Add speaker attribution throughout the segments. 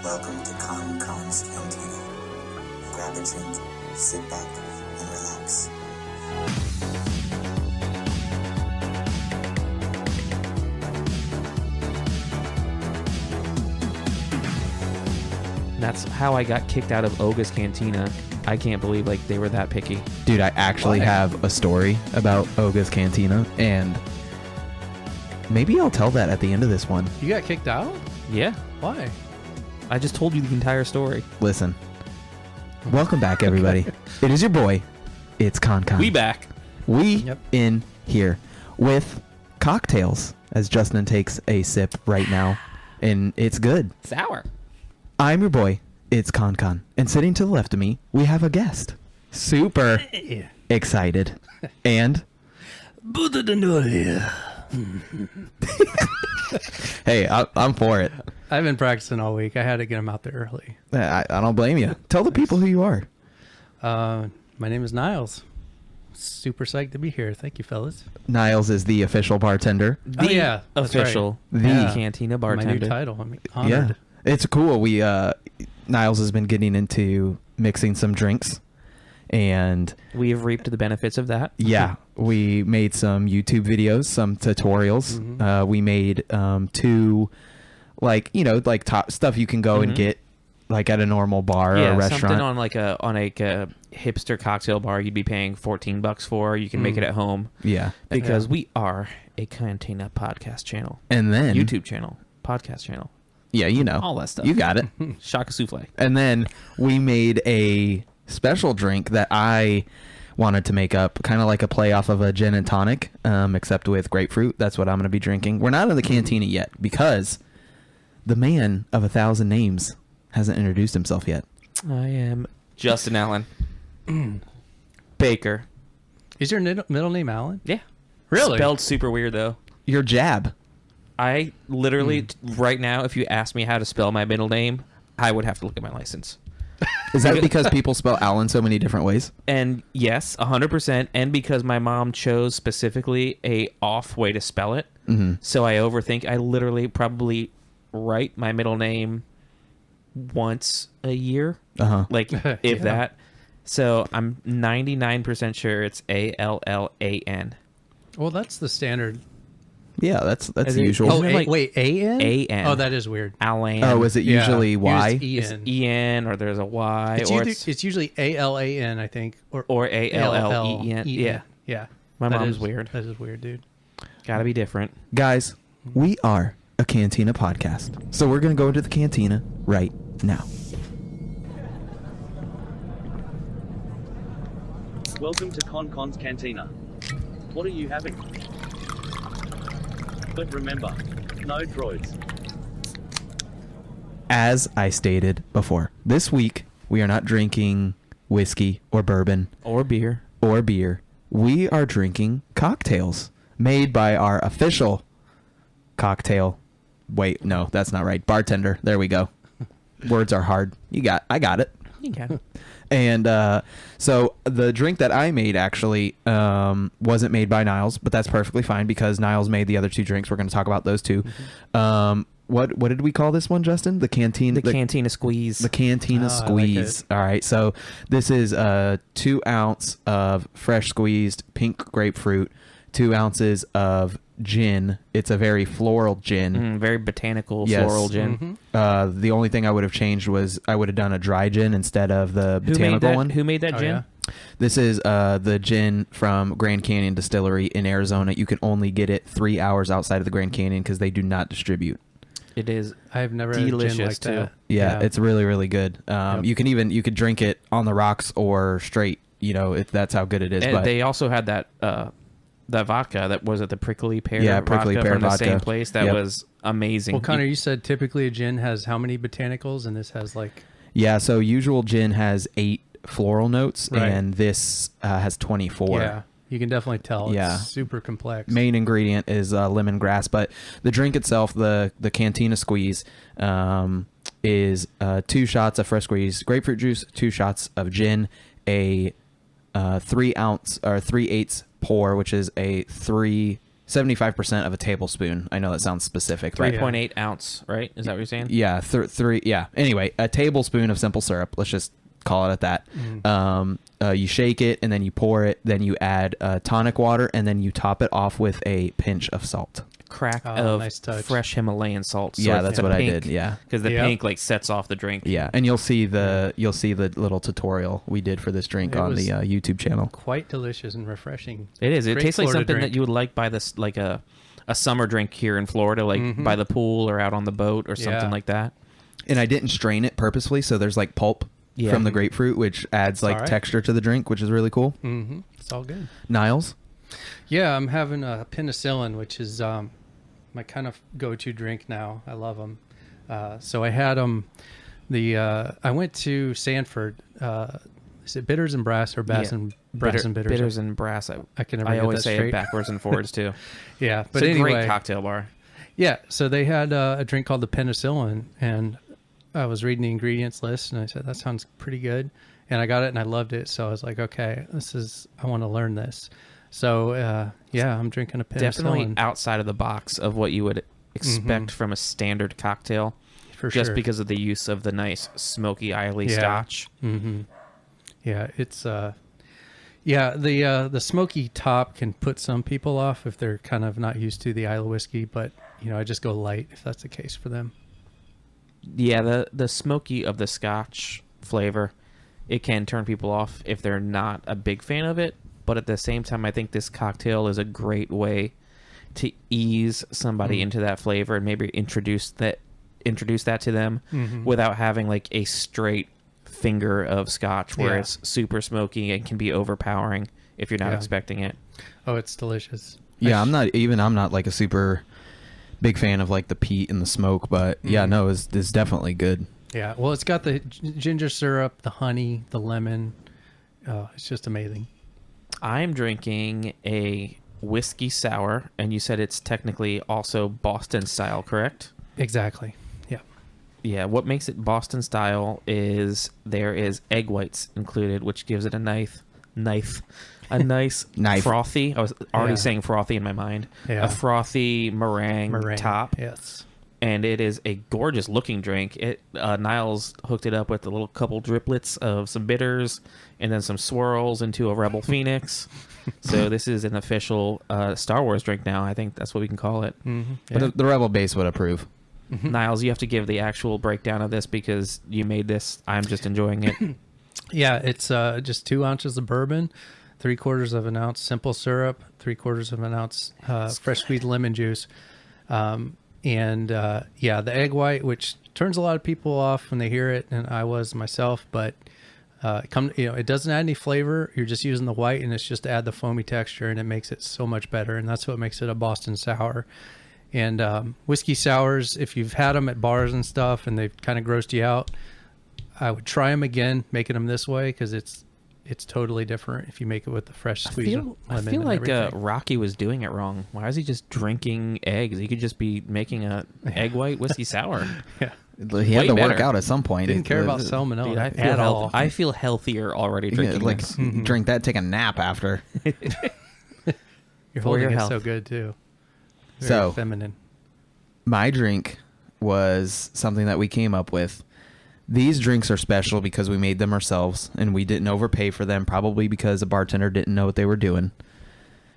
Speaker 1: Welcome to KonKon's Cantina. Grab a drink, sit back, and relax.
Speaker 2: That's how I got kicked out of Oga's Cantina. I can't believe they were that picky.
Speaker 3: Dude, I actually have a story about Oga's Cantina, and maybe I'll tell that at the end of this one.
Speaker 4: You got kicked out?
Speaker 2: Yeah,
Speaker 4: Why?
Speaker 2: I just told you the entire story.
Speaker 3: Listen. Welcome back, everybody. It is your boy. It's KonKon.
Speaker 2: We back.
Speaker 3: We in here with cocktails, as Justin takes a sip right now, and it's good.
Speaker 2: Sour.
Speaker 3: I'm your boy. It's KonKon. And sitting to the left of me, we have a guest. Super excited. And hey, I'm for it.
Speaker 4: I've been practicing all week. I had to get him out there early.
Speaker 3: I don't blame you. Tell the people who you are.
Speaker 4: My name is Niles. Super psyched to be here. Thank you, fellas.
Speaker 3: Niles is the official bartender.
Speaker 2: The
Speaker 4: yeah, that's
Speaker 2: official
Speaker 3: right.
Speaker 2: the Cantina
Speaker 4: My
Speaker 2: bartender.
Speaker 4: new title. I'm honored.
Speaker 3: Yeah. It's cool. Niles has been getting into mixing some drinks, and
Speaker 2: We have reaped the benefits of that.
Speaker 3: yeah, we made some YouTube videos, some tutorials.
Speaker 4: Mm-hmm.
Speaker 3: We made 2 top stuff you can go and get at a normal bar or a restaurant.
Speaker 2: Something on a hipster cocktail bar you'd be paying $14 for. You can make it at home.
Speaker 3: Yeah.
Speaker 2: Because we are a Cantina podcast channel.
Speaker 3: And then
Speaker 2: YouTube channel, podcast channel.
Speaker 3: Yeah,
Speaker 2: all that stuff.
Speaker 3: You got it.
Speaker 2: Shaka souffle.
Speaker 3: And then we made a special drink that I wanted to make up, kind of like a play off of a gin and tonic, except with grapefruit. That's what I'm going to be drinking. We're not in the Cantina yet because the man of 1,000 names hasn't introduced himself yet.
Speaker 2: I am Justin Allen. Baker.
Speaker 4: Is your middle name Alan?
Speaker 2: Yeah.
Speaker 4: Really?
Speaker 2: Spelled super weird, though.
Speaker 3: Your jab.
Speaker 2: I literally, right now, if you ask me how to spell my middle name, I would have to look at my license.
Speaker 3: Is that because people spell Allen so many different ways?
Speaker 2: And yes, 100%. And because my mom chose specifically a off way to spell it. So I overthink. I literally probably write my middle name once a year. If that. So I'm 99% sure it's Allan.
Speaker 4: Well, that's the standard.
Speaker 3: Yeah, that's
Speaker 2: Is it-
Speaker 3: usual.
Speaker 2: Isn't it
Speaker 4: wait, A-N?
Speaker 2: A-N.
Speaker 4: Oh, that is weird.
Speaker 2: Allan.
Speaker 3: Oh, is it usually Y?
Speaker 4: Yours
Speaker 2: It's
Speaker 4: E-N.
Speaker 2: E-N or there's a Y
Speaker 4: It's usually A-L-A-N, I think.
Speaker 2: or A-L-L-E-N. Yeah.
Speaker 4: Yeah.
Speaker 2: My
Speaker 4: That
Speaker 2: mom's
Speaker 4: is
Speaker 2: weird.
Speaker 4: That is weird, dude.
Speaker 2: Gotta be different.
Speaker 3: Guys, we are a Cantina podcast. So we're going to go into the Cantina right now.
Speaker 5: Welcome to KonKon's Cantina. What are you having? But remember, no droids.
Speaker 3: As I stated before, this week we are not drinking whiskey or bourbon
Speaker 2: Or beer.
Speaker 3: or beer. We are drinking cocktails made by our official cocktail. Wait, no, that's not right. Bartender. There we go. Words are hard. I got it.
Speaker 2: You got it.
Speaker 3: And so the drink that I made actually wasn't made by Niles, but that's perfectly fine because Niles made the other 2 drinks. We're going to talk about those 2. What did we call this one, Justin? The Cantina
Speaker 2: Squeeze.
Speaker 3: The Cantina
Speaker 4: Oh, I like
Speaker 3: Squeeze.
Speaker 4: it.
Speaker 3: All right. So this is 2 ounce of fresh squeezed pink grapefruit, 2 ounces of gin. It's a very floral gin.
Speaker 2: Very botanical,
Speaker 3: Yes.
Speaker 2: floral gin.
Speaker 3: The only thing I would have changed was I would have done a dry gin instead of the botanical one.
Speaker 2: Who made that
Speaker 4: Oh,
Speaker 2: gin?
Speaker 4: yeah?
Speaker 3: This is the gin from Grand Canyon Distillery in Arizona. You can only get it 3 hours outside of the Grand Canyon because they do not distribute.
Speaker 2: It is.
Speaker 4: I've never had a
Speaker 2: Delicious,
Speaker 4: gin like
Speaker 2: too.
Speaker 4: that.
Speaker 3: Yeah, it's really, really good. You could drink it on the rocks or straight, if that's how good it is.
Speaker 2: And
Speaker 3: But
Speaker 2: they also had that vodka that was at the Prickly Pear.
Speaker 3: Yeah, Prickly
Speaker 2: vodka
Speaker 3: Pear
Speaker 2: from the
Speaker 3: vodka.
Speaker 2: same place. That
Speaker 3: Yep.
Speaker 2: was amazing.
Speaker 4: Well, Connor, you said typically a gin has how many botanicals, and this has
Speaker 3: yeah, so usual gin has 8 floral notes,
Speaker 4: Right.
Speaker 3: and this has 24.
Speaker 4: Yeah, you can definitely tell.
Speaker 3: Yeah.
Speaker 4: It's super complex.
Speaker 3: Main ingredient is lemongrass, but the drink itself, the Cantina Squeeze, is 2 shots of fresh squeezed grapefruit juice, 2 shots of gin, a 3 ounce or 3/8 pour, which is a 3 75% of a tablespoon. I know that sounds specific. But
Speaker 2: 3.8 ounce, right? Is that what you're saying?
Speaker 3: yeah, three. Yeah. Anyway, a tablespoon of simple syrup. Let's just call it at that. You shake it and then you pour it. Then you add tonic water and then you top it off with a pinch of salt.
Speaker 2: Crack
Speaker 4: Oh,
Speaker 2: of
Speaker 4: nice touch.
Speaker 2: fresh Himalayan salt. So
Speaker 3: Yeah,
Speaker 2: it's
Speaker 3: that's
Speaker 2: the
Speaker 3: what I
Speaker 2: pink,
Speaker 3: did. Yeah.
Speaker 2: because the
Speaker 4: Yep.
Speaker 2: pink like sets off the drink.
Speaker 3: Yeah, and you'll see the little tutorial we did for this drink
Speaker 4: It
Speaker 3: on
Speaker 4: was
Speaker 3: the YouTube channel.
Speaker 4: Quite delicious and refreshing.
Speaker 2: It is. It
Speaker 4: Great
Speaker 2: tastes like
Speaker 4: Florida
Speaker 2: something
Speaker 4: drink.
Speaker 2: that you would like by this, like a summer drink here in Florida, like by the pool or out on the boat or something
Speaker 4: Yeah.
Speaker 2: like that.
Speaker 3: And I didn't strain it purposely, so there's like pulp
Speaker 2: Yeah.
Speaker 3: from the grapefruit, which adds like
Speaker 4: all right.
Speaker 3: texture to the drink, which is really cool.
Speaker 4: Mm-hmm. It's all good.
Speaker 3: Niles,
Speaker 4: Yeah, I'm having a penicillin, which is my kind of go-to drink now. I love them. So I had them. I went to Sanford. Is it Bitters and Brass or Brass and Bitters?
Speaker 2: Bitters and brass.
Speaker 4: I can never
Speaker 2: I
Speaker 4: get
Speaker 2: always
Speaker 4: that
Speaker 2: say
Speaker 4: straight.
Speaker 2: it backwards and forwards too.
Speaker 4: Yeah, but
Speaker 2: It's a
Speaker 4: anyway,
Speaker 2: great cocktail bar.
Speaker 4: yeah. So they had a drink called the penicillin, and I was reading the ingredients list, and I said that sounds pretty good, and I got it, and I loved it. So I was like, okay, I want to learn this. So yeah, I'm drinking a penicillin.
Speaker 2: Definitely outside of the box of what you would expect from a standard cocktail,
Speaker 4: for
Speaker 2: just
Speaker 4: sure.
Speaker 2: because of the use of the nice smoky, iley
Speaker 4: Yeah.
Speaker 2: scotch.
Speaker 4: Mm-hmm. Yeah, it's the smoky top can put some people off if they're kind of not used to the Isla whiskey, but I just go light if that's the case for them.
Speaker 2: Yeah, the smoky of the scotch flavor, it can turn people off if they're not a big fan of it. But at the same time, I think this cocktail is a great way to ease somebody into that flavor and maybe introduce that to them without having like a straight finger of scotch where
Speaker 4: Yeah.
Speaker 2: it's super smoky and can be overpowering if you're not
Speaker 4: Yeah.
Speaker 2: expecting it.
Speaker 4: Oh, it's delicious.
Speaker 3: yeah, I'm not like a super big fan of like the peat and the smoke, but yeah, no, it's definitely good.
Speaker 4: Yeah, well, it's got the ginger syrup, the honey, the lemon. It's just amazing.
Speaker 2: I'm drinking a whiskey sour, and you said it's technically also Boston style, correct?
Speaker 4: Exactly. Yeah.
Speaker 2: Yeah, what makes it Boston style is there is egg whites included, which gives it a nice
Speaker 3: Knife.
Speaker 2: frothy. I was already
Speaker 4: Yeah.
Speaker 2: saying frothy in my mind.
Speaker 4: Yeah.
Speaker 2: A frothy meringue top,
Speaker 4: Yes.
Speaker 2: and it is a gorgeous looking drink. Niles hooked it up with a little couple driplets of some bitters and then some swirls into a Rebel Phoenix. So this is an official Star Wars drink now. I think that's what we can call it.
Speaker 4: Mm-hmm.
Speaker 3: But the Rebel base would approve.
Speaker 2: Niles, you have to give the actual breakdown of this because you made this. I'm just enjoying it.
Speaker 4: Yeah, it's just 2 ounces of bourbon, 3/4 of an ounce simple syrup, 3/4 of an ounce fresh squeezed lemon juice, and the egg white, which turns a lot of people off when they hear it, and I was myself, but it doesn't add any flavor. You're just using the white, and it's just to add the foamy texture, and it makes it so much better, and that's what makes it a Boston sour. And whiskey sours, if you've had them at bars and stuff, and they've kind of grossed you out, I would try them again, making them this way, because it's totally different if you make it with the fresh squeezed lemon.
Speaker 2: I feel
Speaker 4: and
Speaker 2: like
Speaker 4: everything.
Speaker 2: Rocky was doing it wrong. Why is he just drinking eggs? He could just be making a egg white whiskey sour.
Speaker 4: Yeah.
Speaker 3: He had
Speaker 2: Way
Speaker 3: to work
Speaker 2: better.
Speaker 3: out at some point.
Speaker 4: Didn't care about
Speaker 2: Dude,
Speaker 4: salmonella
Speaker 2: I feel
Speaker 4: at all.
Speaker 2: I feel healthier already drinking
Speaker 3: like
Speaker 2: this.
Speaker 3: drink that, take a nap after.
Speaker 4: You're
Speaker 2: for
Speaker 4: holding
Speaker 2: your
Speaker 4: it
Speaker 2: health.
Speaker 4: so good too. Very
Speaker 3: So-
Speaker 4: feminine.
Speaker 3: My drink was something that we came up with. These drinks are special because we made them ourselves and we didn't overpay for them, probably because the bartender didn't know what they were doing.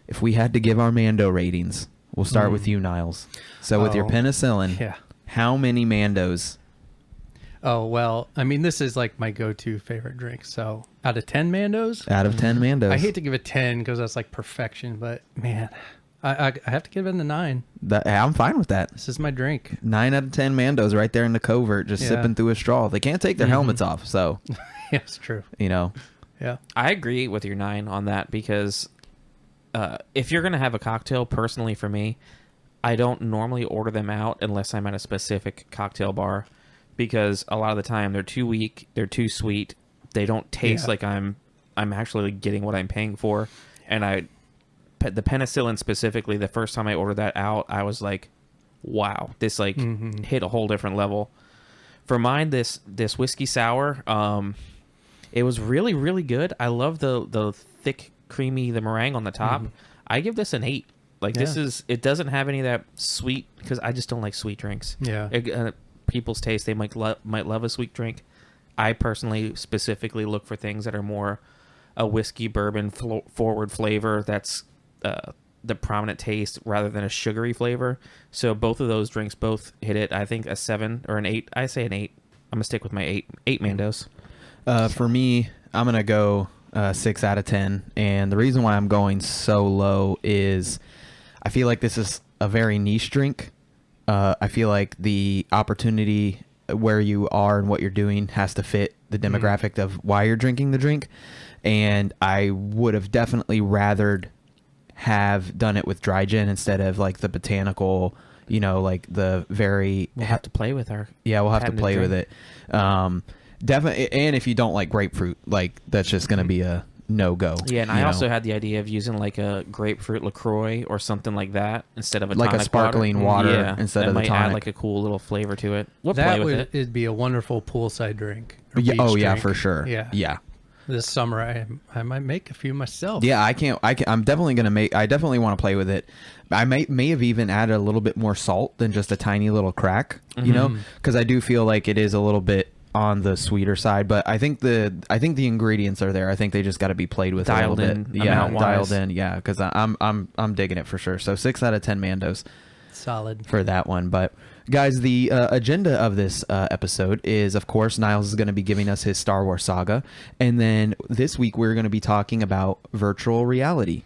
Speaker 3: If we had to give our Mando ratings, we'll start with you, Niles. So with your
Speaker 4: Oh,
Speaker 3: penicillin,
Speaker 4: Yeah.
Speaker 3: how many Mandos?
Speaker 4: Oh, well, I mean, this is like my go-to favorite drink. So out of 10 Mandos,
Speaker 3: Out of 10 Mandos.
Speaker 4: I hate to give it 10 because that's like perfection, but man, I have to give it a 9.
Speaker 3: I'm fine with that.
Speaker 4: This is my drink.
Speaker 3: 9 out of 10 Mandos right there in the covert, just
Speaker 4: Yeah.
Speaker 3: sipping through a straw. They can't take their helmets off, so,
Speaker 4: Yeah, it's true.
Speaker 3: Yeah.
Speaker 2: I agree with your 9 on that because if you're going to have a cocktail, personally for me, I don't normally order them out unless I'm at a specific cocktail bar because a lot of the time they're too weak, they're too sweet, they don't taste
Speaker 4: Yeah.
Speaker 2: like I'm actually getting what I'm paying for. And the penicillin specifically, the first time I ordered that out, I was like, wow, this like hit a whole different level. For mine, this whiskey sour, it was really, really good. I love the thick, creamy, the meringue on the top. I give this an 8. Like
Speaker 4: Yeah.
Speaker 2: it doesn't have any of that sweet, because I just don't like sweet drinks.
Speaker 4: Yeah.
Speaker 2: People's taste, they might love a sweet drink. I personally specifically look for things that are more a whiskey bourbon forward flavor that's the prominent taste rather than a sugary flavor. So both of those drinks both hit it. I think a 7 or an 8. I say an 8. I'm gonna stick with my 8 Mandos.
Speaker 3: For me, I'm gonna go 6 out of 10, and the reason why I'm going so low is I feel like this is a very niche drink. I feel like the opportunity where you are and what you're doing has to fit the demographic of why you're drinking the drink, and I would have definitely rathered have done it with dry gin instead of like the botanical, like the very.
Speaker 2: We'll have to play with our.
Speaker 3: Yeah, we'll have to
Speaker 2: patented
Speaker 3: play
Speaker 2: drink.
Speaker 3: with it. Definitely, and if you don't like grapefruit, like that's just going to be a no-go.
Speaker 2: Yeah, and I also had the idea of using like a grapefruit LaCroix or something like that instead of a
Speaker 3: Like a
Speaker 2: tonic
Speaker 3: sparkling water
Speaker 2: Yeah,
Speaker 3: instead
Speaker 2: that
Speaker 3: of the
Speaker 2: might add
Speaker 3: tonic.
Speaker 2: like a cool little flavor to it. We'll
Speaker 4: That
Speaker 2: play with it.
Speaker 4: it'd be a wonderful poolside drink. or
Speaker 3: Yeah,
Speaker 4: beach
Speaker 3: oh yeah,
Speaker 4: drink.
Speaker 3: for sure.
Speaker 4: Yeah. This summer, I might make a few myself.
Speaker 3: Yeah, I'm definitely gonna make. I definitely want to play with it. I may have even added a little bit more salt than just a tiny little crack. Because I do feel like it is a little bit on the sweeter side. But I think the ingredients are there. I think they just got to be played with
Speaker 2: Dialed
Speaker 3: a little
Speaker 2: in
Speaker 3: bit. Yeah,
Speaker 2: amount-wise.
Speaker 3: dialed in. Yeah, because I'm digging it for sure. So 6 out of 10 Mandos
Speaker 4: Solid.
Speaker 3: for that one. But guys, the agenda of this episode is, of course, Niles is going to be giving us his Star Wars saga, and then this week we're going to be talking about virtual reality.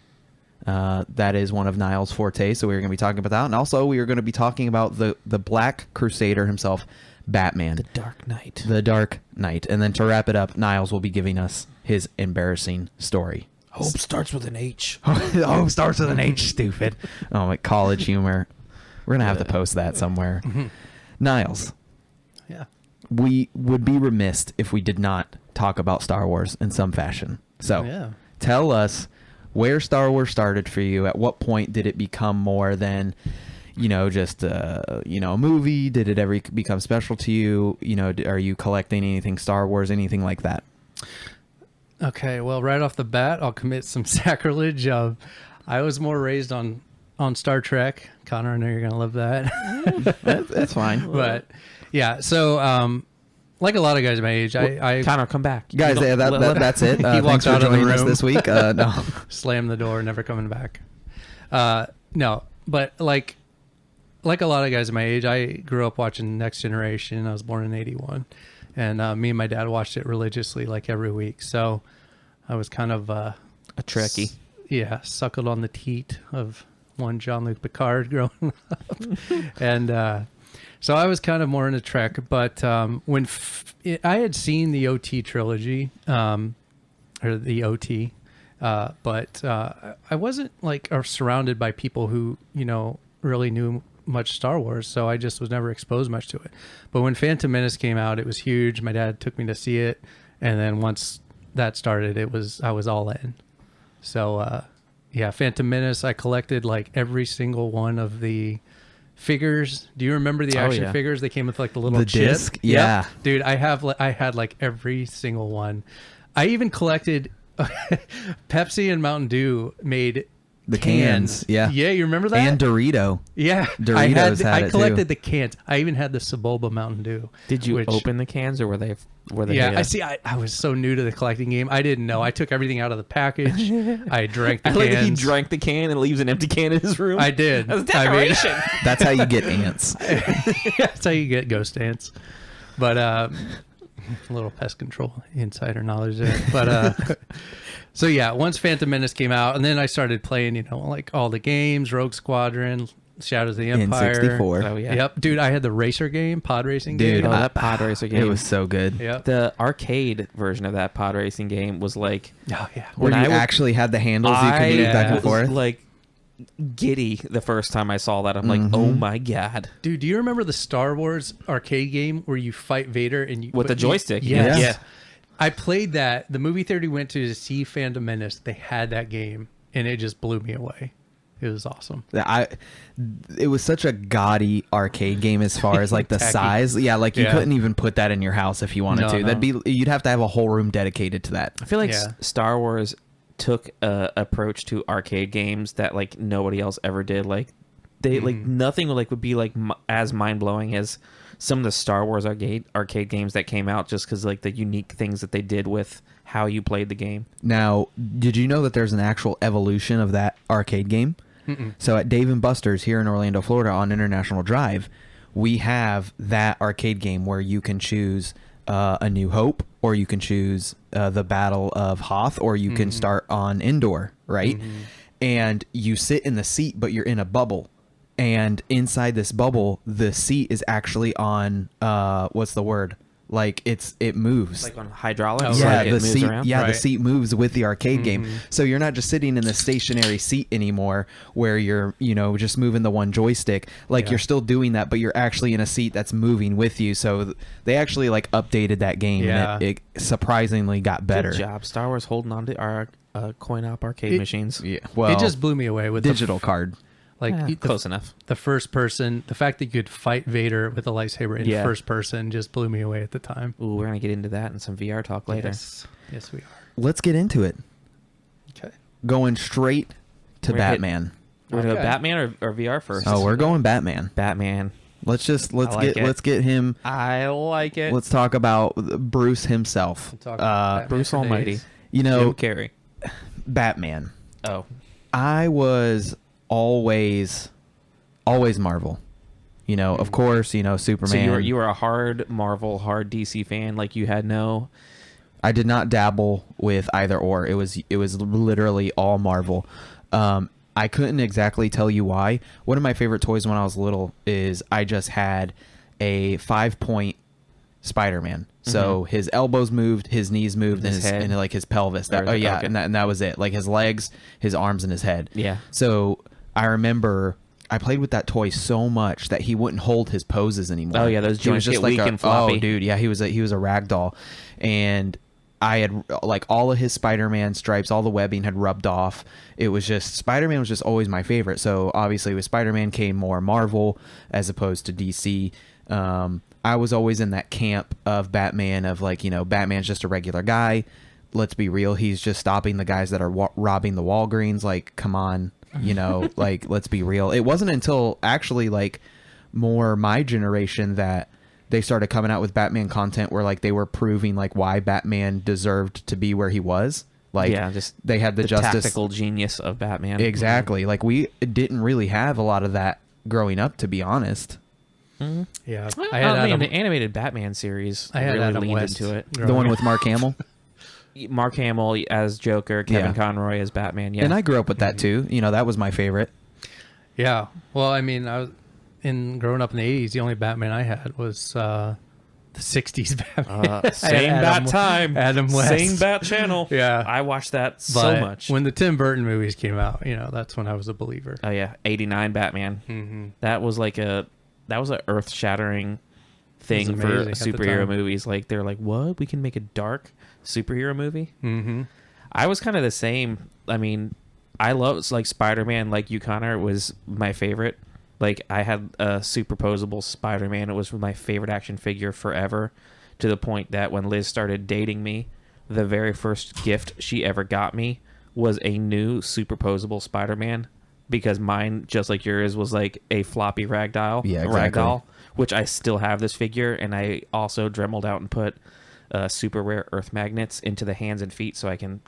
Speaker 3: That is one of Niles' forte, so we're going to be talking about that, and also we are going to be talking about the Black Crusader himself, Batman,
Speaker 2: The Dark Knight.
Speaker 3: the Dark Knight, and then to wrap it up, Niles will be giving us his embarrassing story.
Speaker 2: Hope starts with an H.
Speaker 3: Oh, starts with an H, stupid. Oh, my college humor. We're going to have to post that somewhere. Niles,
Speaker 4: Yeah.
Speaker 3: we would be remiss if we did not talk about Star Wars in some fashion. So
Speaker 4: Yeah.
Speaker 3: tell us where Star Wars started for you. At what point did it become more than, just, a movie? Did it ever become special to you? Are you collecting anything Star Wars, anything like that?
Speaker 4: Okay, well, right off the bat, I'll commit some sacrilege. I was more raised on Star Trek. Connor, I know you're going to love that.
Speaker 3: That's fine.
Speaker 4: But, yeah, so like a lot of guys my age, I
Speaker 2: Connor, come back.
Speaker 3: Guys,
Speaker 2: You don't-
Speaker 3: that's it.
Speaker 4: He
Speaker 3: Thanks
Speaker 4: walked
Speaker 3: for
Speaker 4: out of the
Speaker 3: joining us
Speaker 4: room.
Speaker 3: this week. No.
Speaker 4: slammed the door, never coming back. No, but like a lot of guys my age, I grew up watching Next Generation. I was born in 81. And me and my dad watched it religiously like every week. So I was kind of...
Speaker 2: a Trekkie.
Speaker 4: Suckled on the teat of one Jean-Luc Picard growing up. And so I was kind of more into Trek. But when I had seen the OT trilogy, or the OT, but I wasn't surrounded by people who, really knew much Star Wars. So I just was never exposed much to it. But when Phantom Menace came out, it was huge. My dad took me to see it. And then once that started, I was all in. So, Phantom Menace, I collected every single one of the figures. Do you remember the action
Speaker 2: yeah.
Speaker 4: figures? They came with the little
Speaker 3: The
Speaker 4: chip.
Speaker 3: disc? Yeah.
Speaker 4: Yep. Dude, I had every single one. I even collected Pepsi and Mountain Dew made
Speaker 3: The cans. Yeah.
Speaker 4: Yeah, you remember that?
Speaker 3: And Dorito.
Speaker 4: Yeah.
Speaker 3: Doritos had
Speaker 4: I
Speaker 3: it,
Speaker 4: collected
Speaker 3: too.
Speaker 4: the cans. I even had the Saboba Mountain Dew.
Speaker 2: Did you
Speaker 4: which-
Speaker 2: open the cans, or were they?
Speaker 4: Yeah, I see. I was so new to the collecting game. I didn't know. I took everything out of the package. I drank the
Speaker 2: I like that he
Speaker 4: cans.
Speaker 2: drank the can and leaves an empty can in his room.
Speaker 4: I did.
Speaker 2: That's decoration.
Speaker 3: That's how you get ants.
Speaker 4: That's how you get ghost ants. But a little pest control insider knowledge there. But so yeah, once Phantom Menace came out, and then I started playing, all the games, Rogue Squadron, Shadows of the Empire.
Speaker 3: N64.
Speaker 2: Oh yeah.
Speaker 4: Yep, dude, I had the racer game, pod racing
Speaker 3: Dude,
Speaker 4: game.
Speaker 2: Oh, that pod racer game.
Speaker 3: It was so good.
Speaker 4: Yep.
Speaker 2: The arcade version of that pod racing game was like
Speaker 4: Oh yeah.
Speaker 3: Where
Speaker 2: When
Speaker 3: you
Speaker 2: I was-
Speaker 3: actually had the handles you could move back and
Speaker 2: was
Speaker 3: forth.
Speaker 2: like giddy the first time I saw that. I'm like, oh my god.
Speaker 4: Dude, do you remember the Star Wars arcade game where you fight Vader and you
Speaker 2: With the joystick?
Speaker 4: Yes.
Speaker 3: Yeah.
Speaker 4: I played that. The movie theater we went to see Phantom Menace. They had that game, and it just blew me away. It was awesome.
Speaker 3: It was such a gaudy arcade game as far as the
Speaker 4: Tacky.
Speaker 3: size. Yeah, you
Speaker 4: Yeah.
Speaker 3: couldn't even put that in your house if you wanted
Speaker 4: No,
Speaker 3: to.
Speaker 4: no.
Speaker 3: You'd have to have a whole room dedicated to that.
Speaker 2: I feel like
Speaker 4: Yeah.
Speaker 2: Star Wars took a approach to arcade games that like nobody else ever did. Like they like nothing would be like as mind blowing as some of the Star Wars arcade games that came out, just because like the unique things that they did with how you played the game.
Speaker 3: Now, did you know that there's an actual evolution of that arcade game? So at Dave & Buster's here in Orlando, Florida on International Drive, we have that arcade game where you can choose A New Hope, or you can choose the Battle of Hoth, or you can start on Endor, right? And you sit in the seat, but you're in a bubble. And inside this bubble, the seat is actually on, what's the word? Like it moves.
Speaker 2: Like on hydraulics?
Speaker 3: Yeah,
Speaker 2: like it
Speaker 3: the
Speaker 2: moves
Speaker 3: seat.
Speaker 2: around?
Speaker 3: Yeah, the
Speaker 4: Right.
Speaker 3: seat moves with the arcade game, so you're not just sitting in the stationary seat anymore, where you're just moving the one joystick. Like you're still doing that, but you're actually in a seat that's moving with you. So they actually like updated that game, and it surprisingly got better.
Speaker 2: Good job, Star Wars, holding on to our coin-op arcade machines.
Speaker 3: Yeah, well,
Speaker 4: It just blew me away with
Speaker 3: digital card.
Speaker 2: Close enough.
Speaker 4: The first person, the fact that you could fight Vader with a lightsaber in first person just blew me away at the time.
Speaker 2: Ooh, we're gonna get into that in some VR talk later.
Speaker 4: Yes, we are.
Speaker 3: Let's get into it.
Speaker 4: Okay.
Speaker 3: Going straight to
Speaker 2: We're gonna hit-
Speaker 3: Batman.
Speaker 2: We're gonna go
Speaker 4: Okay.
Speaker 2: Batman or VR first?
Speaker 3: Oh, we're going Batman.
Speaker 2: Batman.
Speaker 3: Let's
Speaker 2: like it.
Speaker 3: let's get him.
Speaker 2: I like it.
Speaker 3: Let's talk about Bruce himself.
Speaker 4: We'll talk about Batman
Speaker 2: Bruce
Speaker 4: for
Speaker 2: Almighty.
Speaker 4: days.
Speaker 3: You know,
Speaker 2: Jim Carrey.
Speaker 3: Batman.
Speaker 2: Oh,
Speaker 3: I was always Marvel. Of course, Superman.
Speaker 2: so you were a hard Marvel, hard DC fan. Like you had no.
Speaker 3: I did not dabble with either or. It was literally all Marvel. I couldn't exactly tell you why. One of my favorite toys when I was little is I just had a 5-point Spider-Man. So his elbows moved, his knees moved, and
Speaker 2: His head.
Speaker 3: and like his pelvis.
Speaker 2: Okay.
Speaker 3: And that was it. Like his legs, his arms, and his head.
Speaker 2: Yeah.
Speaker 3: So I remember I played with that toy so much that he wouldn't hold his poses anymore.
Speaker 2: Oh, yeah, those
Speaker 3: He was
Speaker 2: joints get weak and floppy.
Speaker 3: Oh, dude, yeah, he was a rag doll, and I had like all of his Spider-Man stripes, all the webbing had rubbed off. It was just Spider-Man was just always my favorite. So obviously with Spider-Man came more Marvel as opposed to DC. I was always in that camp of Batman of like, Batman's just a regular guy. Let's be real. He's just stopping the guys that are robbing the Walgreens. Like, come on, like, let's be real. It wasn't until actually like more my generation that they started coming out with Batman content where like they were proving like why Batman deserved to be where he was. Like,
Speaker 2: Yeah, just
Speaker 3: they had the justice.
Speaker 2: tactical genius of Batman.
Speaker 3: Exactly. Like we didn't really have a lot of that growing up, to be honest.
Speaker 4: Yeah.
Speaker 2: I had the animated Batman series.
Speaker 4: I had
Speaker 2: really
Speaker 4: Adam
Speaker 2: leaned
Speaker 4: West
Speaker 2: into it.
Speaker 3: The one with Mark Hamill.
Speaker 2: Mark Hamill as Joker, Kevin
Speaker 3: Yeah.
Speaker 2: Conroy as Batman. Yeah,
Speaker 3: And I grew up with that too. That was my favorite.
Speaker 4: Yeah. Well, I mean, I was growing up in the 80s, the only Batman I had was the 60s Batman.
Speaker 2: same Bat time,
Speaker 4: Adam West.
Speaker 2: same Bat channel.
Speaker 4: Yeah.
Speaker 2: I watched that so
Speaker 4: But
Speaker 2: much.
Speaker 4: when the Tim Burton movies came out, that's when I was a believer.
Speaker 2: Oh yeah, '89 Batman. That was like an earth-shattering thing
Speaker 4: It was
Speaker 2: for
Speaker 4: amazing at the
Speaker 2: superhero
Speaker 4: time.
Speaker 2: movies. Like they're like, what? We can make a dark superhero movie?
Speaker 4: Mm-hmm.
Speaker 2: I was kind of the same. I mean, I love like Spider-Man. Like you, Connor, was my favorite. Like I had a superposable Spider-Man. It was my favorite action figure forever. To the point that when Liz started dating me, the very first gift she ever got me was a new superposable Spider-Man. Because mine, just like yours, was like a floppy ragdoll.
Speaker 3: Yeah, exactly.
Speaker 2: Ragdoll, which I still have this figure, and I also dremeled out and put super rare earth magnets into the hands and feet so I can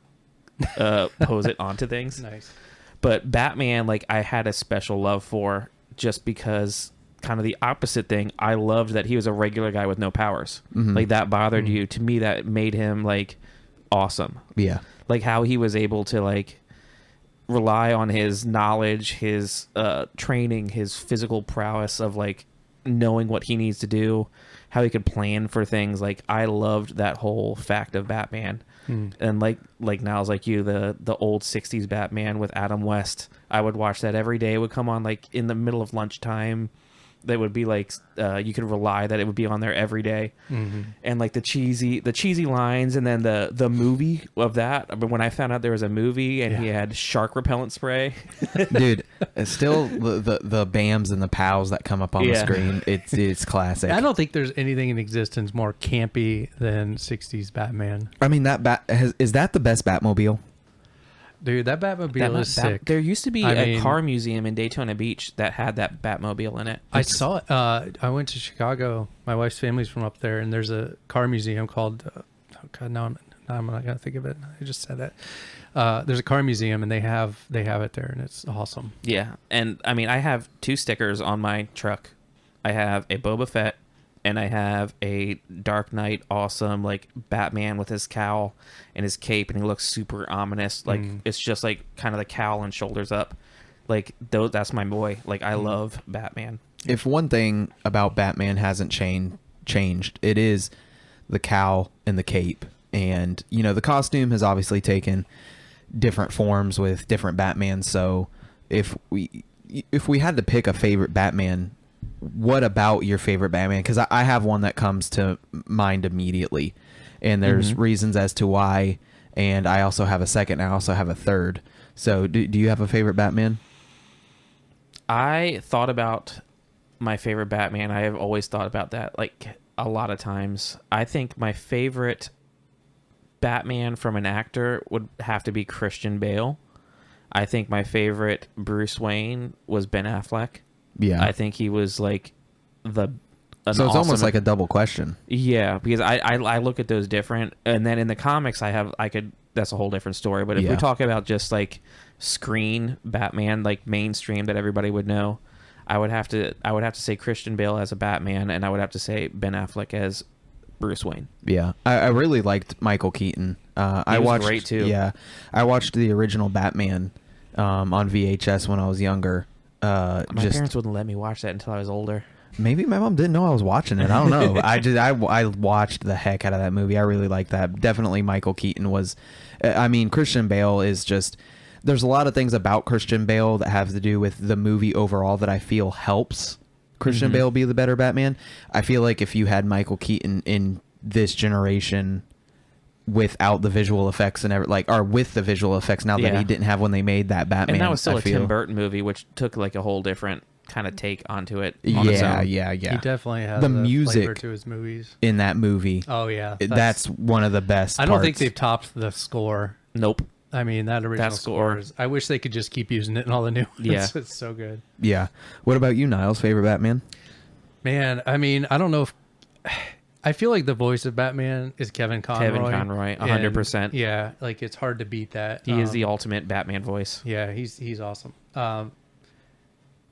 Speaker 2: pose it onto things.
Speaker 4: Nice.
Speaker 2: But Batman, like I had a special love for, just because kind of the opposite thing. I loved that he was a regular guy with no powers. Like that bothered you. To me, that made him like awesome.
Speaker 3: Yeah.
Speaker 2: Like how he was able to like rely on his knowledge, his training, his physical prowess of like knowing what he needs to do, how he could plan for things. Like I loved that whole fact of Batman. And like Niles, like you, the old 60s Batman with Adam West, I would watch that every day. It would come on like in the middle of lunchtime. That would be like you could rely that it would be on there every day. And like the cheesy lines, and then the movie of that. I mean, when I found out there was a movie and he had shark repellent spray,
Speaker 3: Dude, it's still the BAMs and the POWs that come up on the
Speaker 2: Yeah.
Speaker 3: screen. It's classic.
Speaker 4: I don't think there's anything in existence more campy than 60s Batman.
Speaker 3: I mean, is that the best Batmobile?
Speaker 4: Dude, that Batmobile is sick.
Speaker 2: There used to be
Speaker 4: I
Speaker 2: a
Speaker 4: mean-
Speaker 2: car museum in Daytona Beach that had that Batmobile in it.
Speaker 4: I saw it. I went to Chicago. My wife's family's from up there, and there's a car museum called. Oh God, now I'm not gonna think of it. I just said that. There's a car museum, and they have it there, and it's awesome.
Speaker 2: Yeah, and I mean, I have 2 stickers on my truck. I have a Boba Fett, and I have a Dark Knight awesome, like, Batman with his cowl and his cape, and he looks super ominous. Like, it's just, like, kind of the cowl and shoulders up. Like, that's my boy. Like, I love Batman.
Speaker 3: If one thing about Batman hasn't changed, it is the cowl and the cape. And, you know, the costume has obviously taken different forms with different Batmans. So if we had to pick a favorite Batman, what about your favorite Batman? Because I have one that comes to mind immediately, and there's reasons as to why, and I also have a second, and I also have a third. So do you have a favorite Batman?
Speaker 2: I thought about my favorite Batman. I have always thought about that, like, a lot of times. I think my favorite Batman from an actor would have to be Christian Bale. I think my favorite Bruce Wayne was Ben Affleck.
Speaker 3: Yeah.
Speaker 2: I think he was like so it's
Speaker 3: almost like a double question.
Speaker 2: Yeah, because I look at those different, and then in the comics that's a whole different story. But if we talk about just like screen Batman, like mainstream that everybody would know, I would have to say Christian Bale as a Batman, and I would have to say Ben Affleck as Bruce Wayne.
Speaker 3: Yeah, I really liked Michael Keaton. I watched
Speaker 2: great too.
Speaker 3: Yeah, I watched the original Batman on VHS when I was younger.
Speaker 2: My parents wouldn't let me watch that until I was older.
Speaker 3: Maybe my mom didn't know I was watching it. I don't know. I watched the heck out of that movie. I really liked that. Definitely Michael Keaton was. I mean, Christian Bale is just. There's a lot of things about Christian Bale that have to do with the movie overall that I feel helps Christian Bale be the better Batman. I feel like if you had Michael Keaton in this generation without the visual effects and or with the visual effects now that he didn't have when they made that Batman,
Speaker 2: and that was still a Tim Burton movie, which took like a whole different kind of take onto it. On its own.
Speaker 3: Yeah.
Speaker 4: He definitely has
Speaker 3: the
Speaker 4: a
Speaker 3: music
Speaker 4: flavor to his movies.
Speaker 3: in that movie.
Speaker 4: Oh yeah,
Speaker 3: that's one of the best.
Speaker 4: I don't think
Speaker 3: parts.
Speaker 4: they've topped the score.
Speaker 2: Nope.
Speaker 4: I mean, that original score is. I wish they could just keep using it in all the new ones.
Speaker 2: Yeah.
Speaker 4: It's so good.
Speaker 3: Yeah. What about you, Niles? Favorite Batman?
Speaker 4: Man, I mean, I don't know if. I feel like the voice of Batman is Kevin Conroy.
Speaker 2: Kevin Conroy, 100%.
Speaker 4: Yeah, like it's hard to beat that.
Speaker 2: He is the ultimate Batman voice.
Speaker 4: Yeah, he's awesome.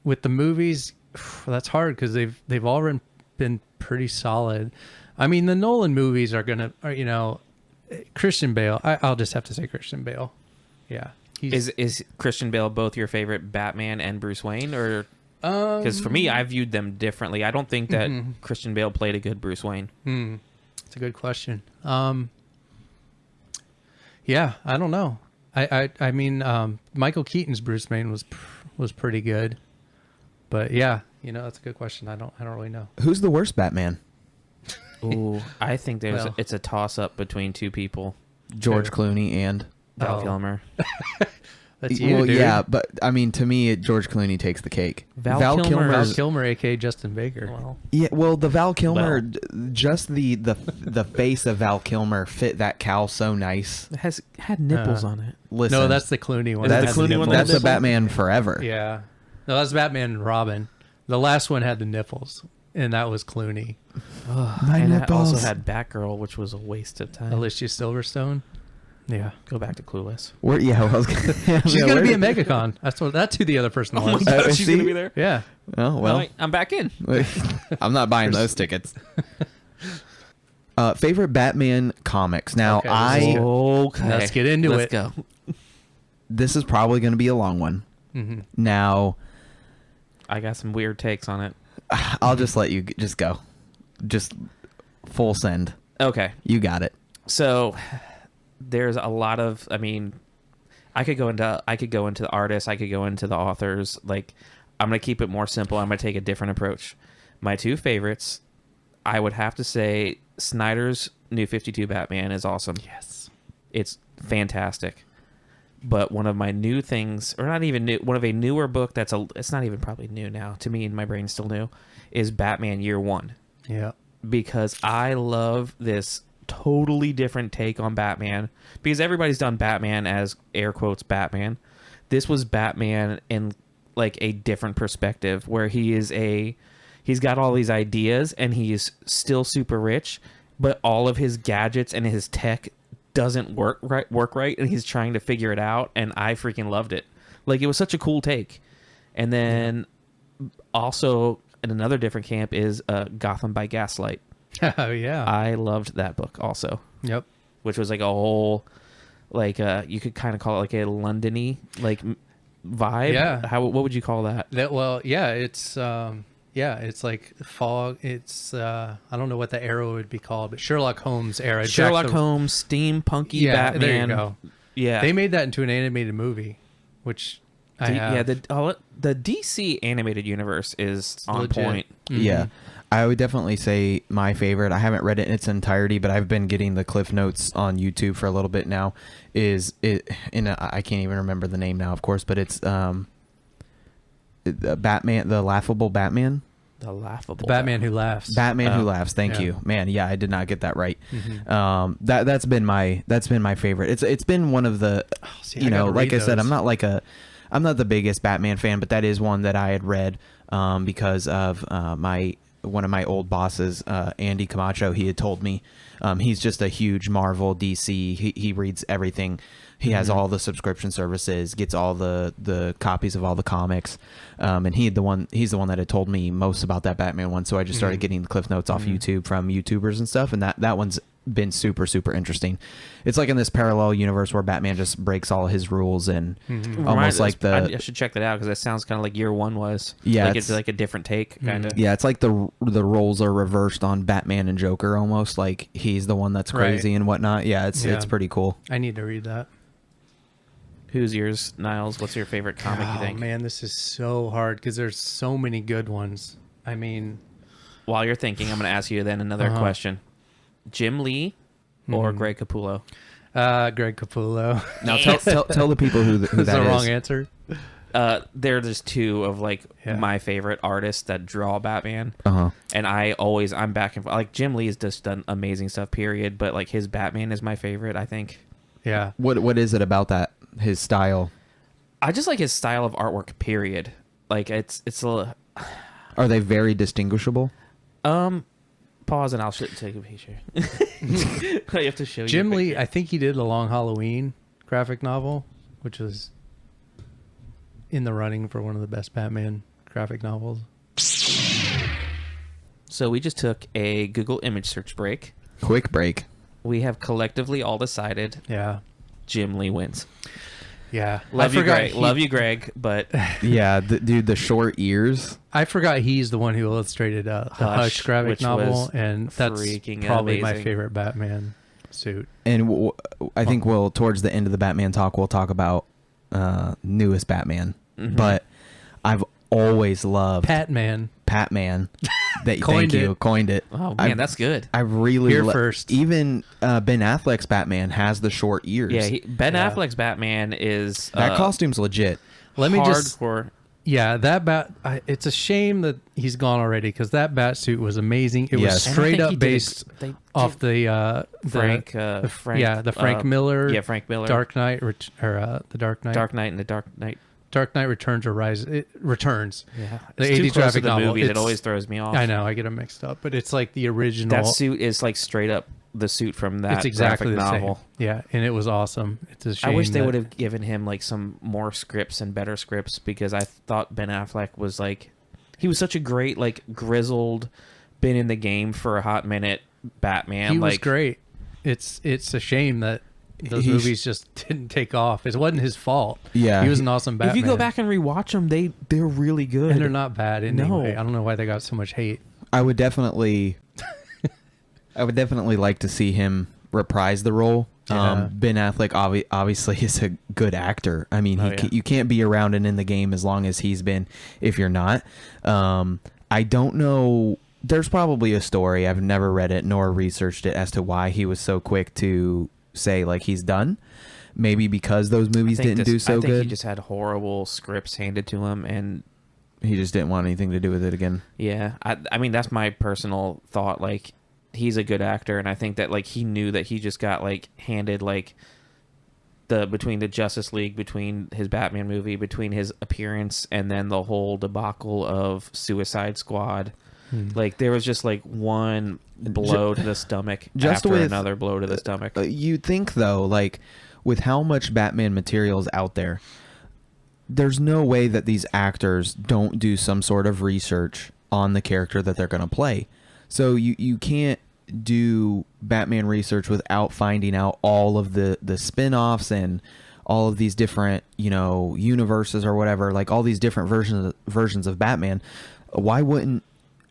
Speaker 4: With the movies, that's hard because they've all been pretty solid. I mean, the Nolan movies are Christian Bale. I'll just have to say Christian Bale. Yeah,
Speaker 2: Is Christian Bale both your favorite Batman and Bruce Wayne, or? Because for me, I viewed them differently. I don't think that Christian Bale played a good Bruce Wayne.
Speaker 4: That's a good question. Yeah, I don't know. I mean, Michael Keaton's Bruce Wayne was pretty good, but yeah, that's a good question. I don't really know.
Speaker 3: Who's the worst Batman?
Speaker 2: Ooh, I think it's a toss up between 2 people,
Speaker 3: George Clooney and
Speaker 2: Val Kilmer.
Speaker 4: That's you,
Speaker 3: well,
Speaker 4: dude.
Speaker 3: yeah, but I mean, to me, George Clooney takes the cake.
Speaker 2: Val
Speaker 4: Kilmer, aka Justin Baker.
Speaker 2: Well,
Speaker 3: Yeah, well, the Val Kilmer, just the face of Val Kilmer fit that cowl so nice.
Speaker 2: it had nipples on it.
Speaker 3: Listen,
Speaker 4: No, that's the Clooney one.
Speaker 2: Is it
Speaker 3: that's
Speaker 2: the Clooney one that
Speaker 3: That's
Speaker 2: had
Speaker 3: the
Speaker 2: nipples?
Speaker 3: Batman Forever.
Speaker 4: Yeah. No, that's Batman and Robin. The last one had the nipples, and that was Clooney.
Speaker 3: My
Speaker 2: And it
Speaker 3: nipples.
Speaker 2: also had Batgirl, which was a waste of time.
Speaker 4: Alicia Silverstone. Yeah.
Speaker 2: Go back to Clueless.
Speaker 3: Yeah, I was
Speaker 4: She's going to be at MegaCon. That's who the other person was.
Speaker 2: She's
Speaker 3: see?
Speaker 2: gonna be there.
Speaker 4: Yeah.
Speaker 3: Oh well,
Speaker 2: I'm back in.
Speaker 3: I'm not buying those tickets. Favorite Batman comics. Now,
Speaker 4: Okay, this is good.
Speaker 2: Okay,
Speaker 4: Let's get into
Speaker 2: Let's
Speaker 4: it.
Speaker 2: go.
Speaker 3: this is probably going to be a long one.
Speaker 4: Mm-hmm.
Speaker 3: Now,
Speaker 2: I got some weird takes on it.
Speaker 3: I'll just let you just go. Just full send.
Speaker 2: Okay,
Speaker 3: You got it.
Speaker 2: so there's a lot of. I mean, I could go into the artists. I could go into the authors. Like, I'm gonna keep it more simple. I'm gonna take a different approach. My 2 favorites, I would have to say Snyder's New 52 Batman is awesome.
Speaker 4: Yes.
Speaker 2: It's fantastic. But one of my new things, or not even new, one of a newer book it's not even probably new now. To me, my brain's still new, is Batman Year One.
Speaker 4: Yeah.
Speaker 2: Because I love this totally different take on Batman, because everybody's done Batman as air quotes Batman. This was Batman in like a different perspective, where he's got all these ideas and he's still super rich, but all of his gadgets and his tech doesn't work right, and he's trying to figure it out. And I freaking loved it. Like, it was such a cool take. And then also in another different camp is Gotham by Gaslight.
Speaker 4: Oh yeah,
Speaker 2: I loved that book also.
Speaker 4: Yep.
Speaker 2: Which was like a whole, like, you could kind of call it like a London-y like vibe.
Speaker 4: Yeah.
Speaker 2: What would you call that?
Speaker 4: It's like fog. It's I don't know what the era would be called, but Sherlock Holmes era.
Speaker 2: Sherlock Holmes, steampunky Batman.
Speaker 4: There you go.
Speaker 2: Yeah,
Speaker 4: they made that into an animated movie, which I have.
Speaker 2: Yeah, the DC animated universe is on
Speaker 4: legit.
Speaker 2: point.
Speaker 4: Mm-hmm.
Speaker 3: Yeah. I would definitely say my favorite, I haven't read it in its entirety, but I've been getting the Cliff Notes on YouTube for a little bit now, I can't even remember the name now, of course, but it's Batman, the Laughable Batman.
Speaker 2: The Laughable
Speaker 4: Batman Who Laughs.
Speaker 3: Batman Who Laughs. Thank you, man. Yeah, I did not get that right.
Speaker 4: Mm-hmm.
Speaker 3: That's been my favorite. It's been one of the, like I said, I'm not the biggest Batman fan, but that is one that I had read because of one of my old bosses, Andy Camacho. He had told me he's just a huge Marvel, DC. He reads everything. He has all the subscription services, gets all the copies of all the comics, and he's the one that had told me most about that Batman one. So I just started getting the Cliff Notes off YouTube from YouTubers and stuff, and that one's been super, super interesting. It's like in this parallel universe where Batman just breaks all his rules and almost like
Speaker 2: I should check that out, because that sounds kind of like Year One was.
Speaker 3: Yeah,
Speaker 2: like it's like a different take, kind of.
Speaker 3: Yeah, it's like the roles are reversed on Batman and Joker almost. Like he's the one that's crazy and whatnot. Yeah, it's pretty cool.
Speaker 4: I need to read that.
Speaker 2: Who's yours, Niles? What's your favorite comic, you think?
Speaker 4: Oh man, this is so hard because there's so many good ones. I mean,
Speaker 2: while you're thinking, I'm going to ask you then another question. Jim Lee or Greg Capullo?
Speaker 4: Greg Capullo.
Speaker 3: Now tell the people who that is.
Speaker 4: That's the wrong answer.
Speaker 2: They're just two of like my favorite artists that draw Batman. And I'm back and forth. Like, Jim Lee has just done amazing stuff, period. But like, his Batman is my favorite, I think.
Speaker 4: Yeah.
Speaker 3: What is it about that, his style?
Speaker 2: I just like his style of artwork, period. Like, it's a...
Speaker 3: Are they very distinguishable?
Speaker 2: Pause and I'll take a picture. I have to show you.
Speaker 4: Jim Lee, I think he did a Long Halloween graphic novel, which was in the running for one of the best Batman graphic novels.
Speaker 2: So we just took a Google image search break.
Speaker 3: Quick break.
Speaker 2: We have collectively all decided Jim Lee wins.
Speaker 4: Yeah.
Speaker 2: Love you, Greg, but...
Speaker 3: Yeah, dude, the short ears.
Speaker 4: I forgot he's the one who illustrated the Hush graphic novel, and that's probably my favorite Batman suit.
Speaker 3: And I think towards the end of the Batman talk, we'll talk about newest Batman. But I've always loved...
Speaker 4: Patman.
Speaker 3: Coined it.
Speaker 2: Oh man, that's good.
Speaker 3: I really
Speaker 4: first.
Speaker 3: Even Ben Affleck's Batman has the short ears.
Speaker 2: Yeah, Ben Affleck's Batman is
Speaker 3: that costume's legit.
Speaker 4: Let me
Speaker 2: hardcore.
Speaker 4: It's a shame that he's gone already, because that bat suit was amazing. It was straight up based off the Frank Miller.
Speaker 2: Yeah, Frank Miller.
Speaker 4: Dark Knight the Dark Knight.
Speaker 2: Dark Knight and the Dark Knight.
Speaker 4: Dark Knight Returns or Rise. It returns.
Speaker 2: Yeah,
Speaker 4: the
Speaker 2: it's
Speaker 4: 80s
Speaker 2: too close
Speaker 4: graphic
Speaker 2: to the
Speaker 4: novel.
Speaker 2: movie. It always throws me off.
Speaker 4: I know, I get them mixed up, but it's like the original.
Speaker 2: That suit is like straight up the suit from that
Speaker 4: it's exactly
Speaker 2: graphic
Speaker 4: the
Speaker 2: novel.
Speaker 4: Same. Yeah, and it was awesome. It's a shame.
Speaker 2: I wish they would have given him like some more scripts and better scripts, because I thought Ben Affleck was like, he was such a great, like, grizzled, been in the game for a hot minute Batman.
Speaker 4: He was great. It's a shame that those movies just didn't take off. It wasn't his fault.
Speaker 3: Yeah,
Speaker 4: he was an awesome Batman.
Speaker 2: If you go back and rewatch them, they're really good,
Speaker 4: and they're not bad anyway. I don't know why they got so much hate.
Speaker 3: I would definitely like to see him reprise the role.
Speaker 4: Yeah.
Speaker 3: Ben Affleck obviously is a good actor. I mean, you can't be around and in the game as long as he's been if you're not. I don't know. There's probably a story. I've never read it nor researched it as to why he was so quick to say like he's done. Maybe because those movies didn't do so good.
Speaker 2: I think he just had horrible scripts handed to him, and
Speaker 3: he just didn't want anything to do with it again.
Speaker 2: Yeah, I mean, that's my personal thought. Like, he's a good actor, and I think that like he knew that he just got like handed like between the Justice League, between his Batman movie, between his appearance, and then the whole debacle of Suicide Squad. Like there was just like one blow to the stomach after another blow to the stomach.
Speaker 3: You'd think though, like with how much Batman material is out there, there's no way that these actors don't do some sort of research on the character that they're going to play. So you can't do Batman research without finding out all of the spin-offs and all of these different, you know, universes or whatever, like all these different versions of Batman. Why wouldn't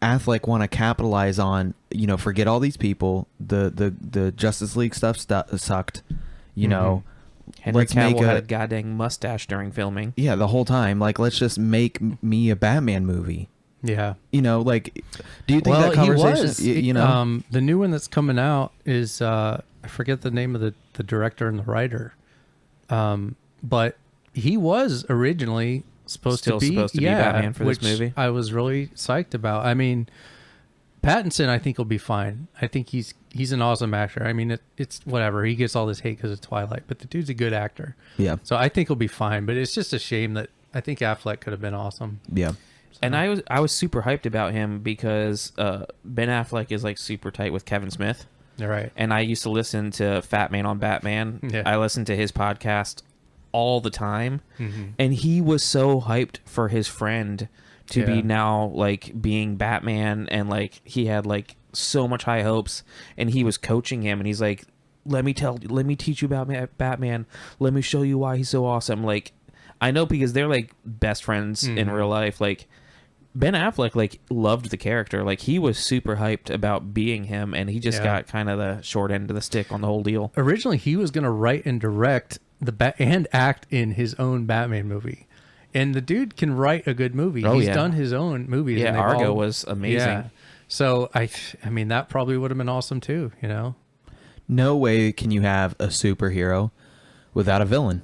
Speaker 3: Affleck want to capitalize on, you know, forget all these people, the Justice League stuff sucked, you know.
Speaker 2: Henry Cavill had a goddamn mustache during filming.
Speaker 3: Yeah, the whole time. Like, let's just make me a Batman movie.
Speaker 4: Yeah.
Speaker 3: You know, like, do you think that conversation, you know?
Speaker 4: The new one that's coming out is, I forget the name of the director and the writer. But he was originally supposed to be
Speaker 2: Batman for this movie.
Speaker 4: I was really psyched about. I mean, Pattinson, I think will be fine. I think he's an awesome actor. I mean, it's whatever. He gets all this hate because of Twilight, but the dude's a good actor.
Speaker 3: Yeah.
Speaker 4: So I think he'll be fine. But it's just a shame that I think Affleck could have been awesome.
Speaker 3: Yeah.
Speaker 2: So. And I was super hyped about him because Ben Affleck is like super tight with Kevin Smith.
Speaker 4: All right.
Speaker 2: And I used to listen to Fat Man on Batman.
Speaker 4: Yeah.
Speaker 2: I listened to his podcast all the time,
Speaker 4: Mm-hmm.
Speaker 2: and he was so hyped for his friend to be now like being Batman, and like he had like so much high hopes, and he was coaching him, and he's like, let me teach you about Batman, let me show you why he's so awesome. Like, I know because they're like best friends in real life. Like, Ben Affleck like loved the character, like he was super hyped about being him, and he just got kind of the short end of the stick on the whole deal.
Speaker 4: Originally he was going to write and direct and act in his own Batman movie, and the dude can write a good movie. He's done his own movies.
Speaker 2: Yeah,
Speaker 4: and
Speaker 2: Argo was amazing.
Speaker 4: Yeah. So I mean that probably would have been awesome too, you know.
Speaker 3: No way can you have a superhero without a villain.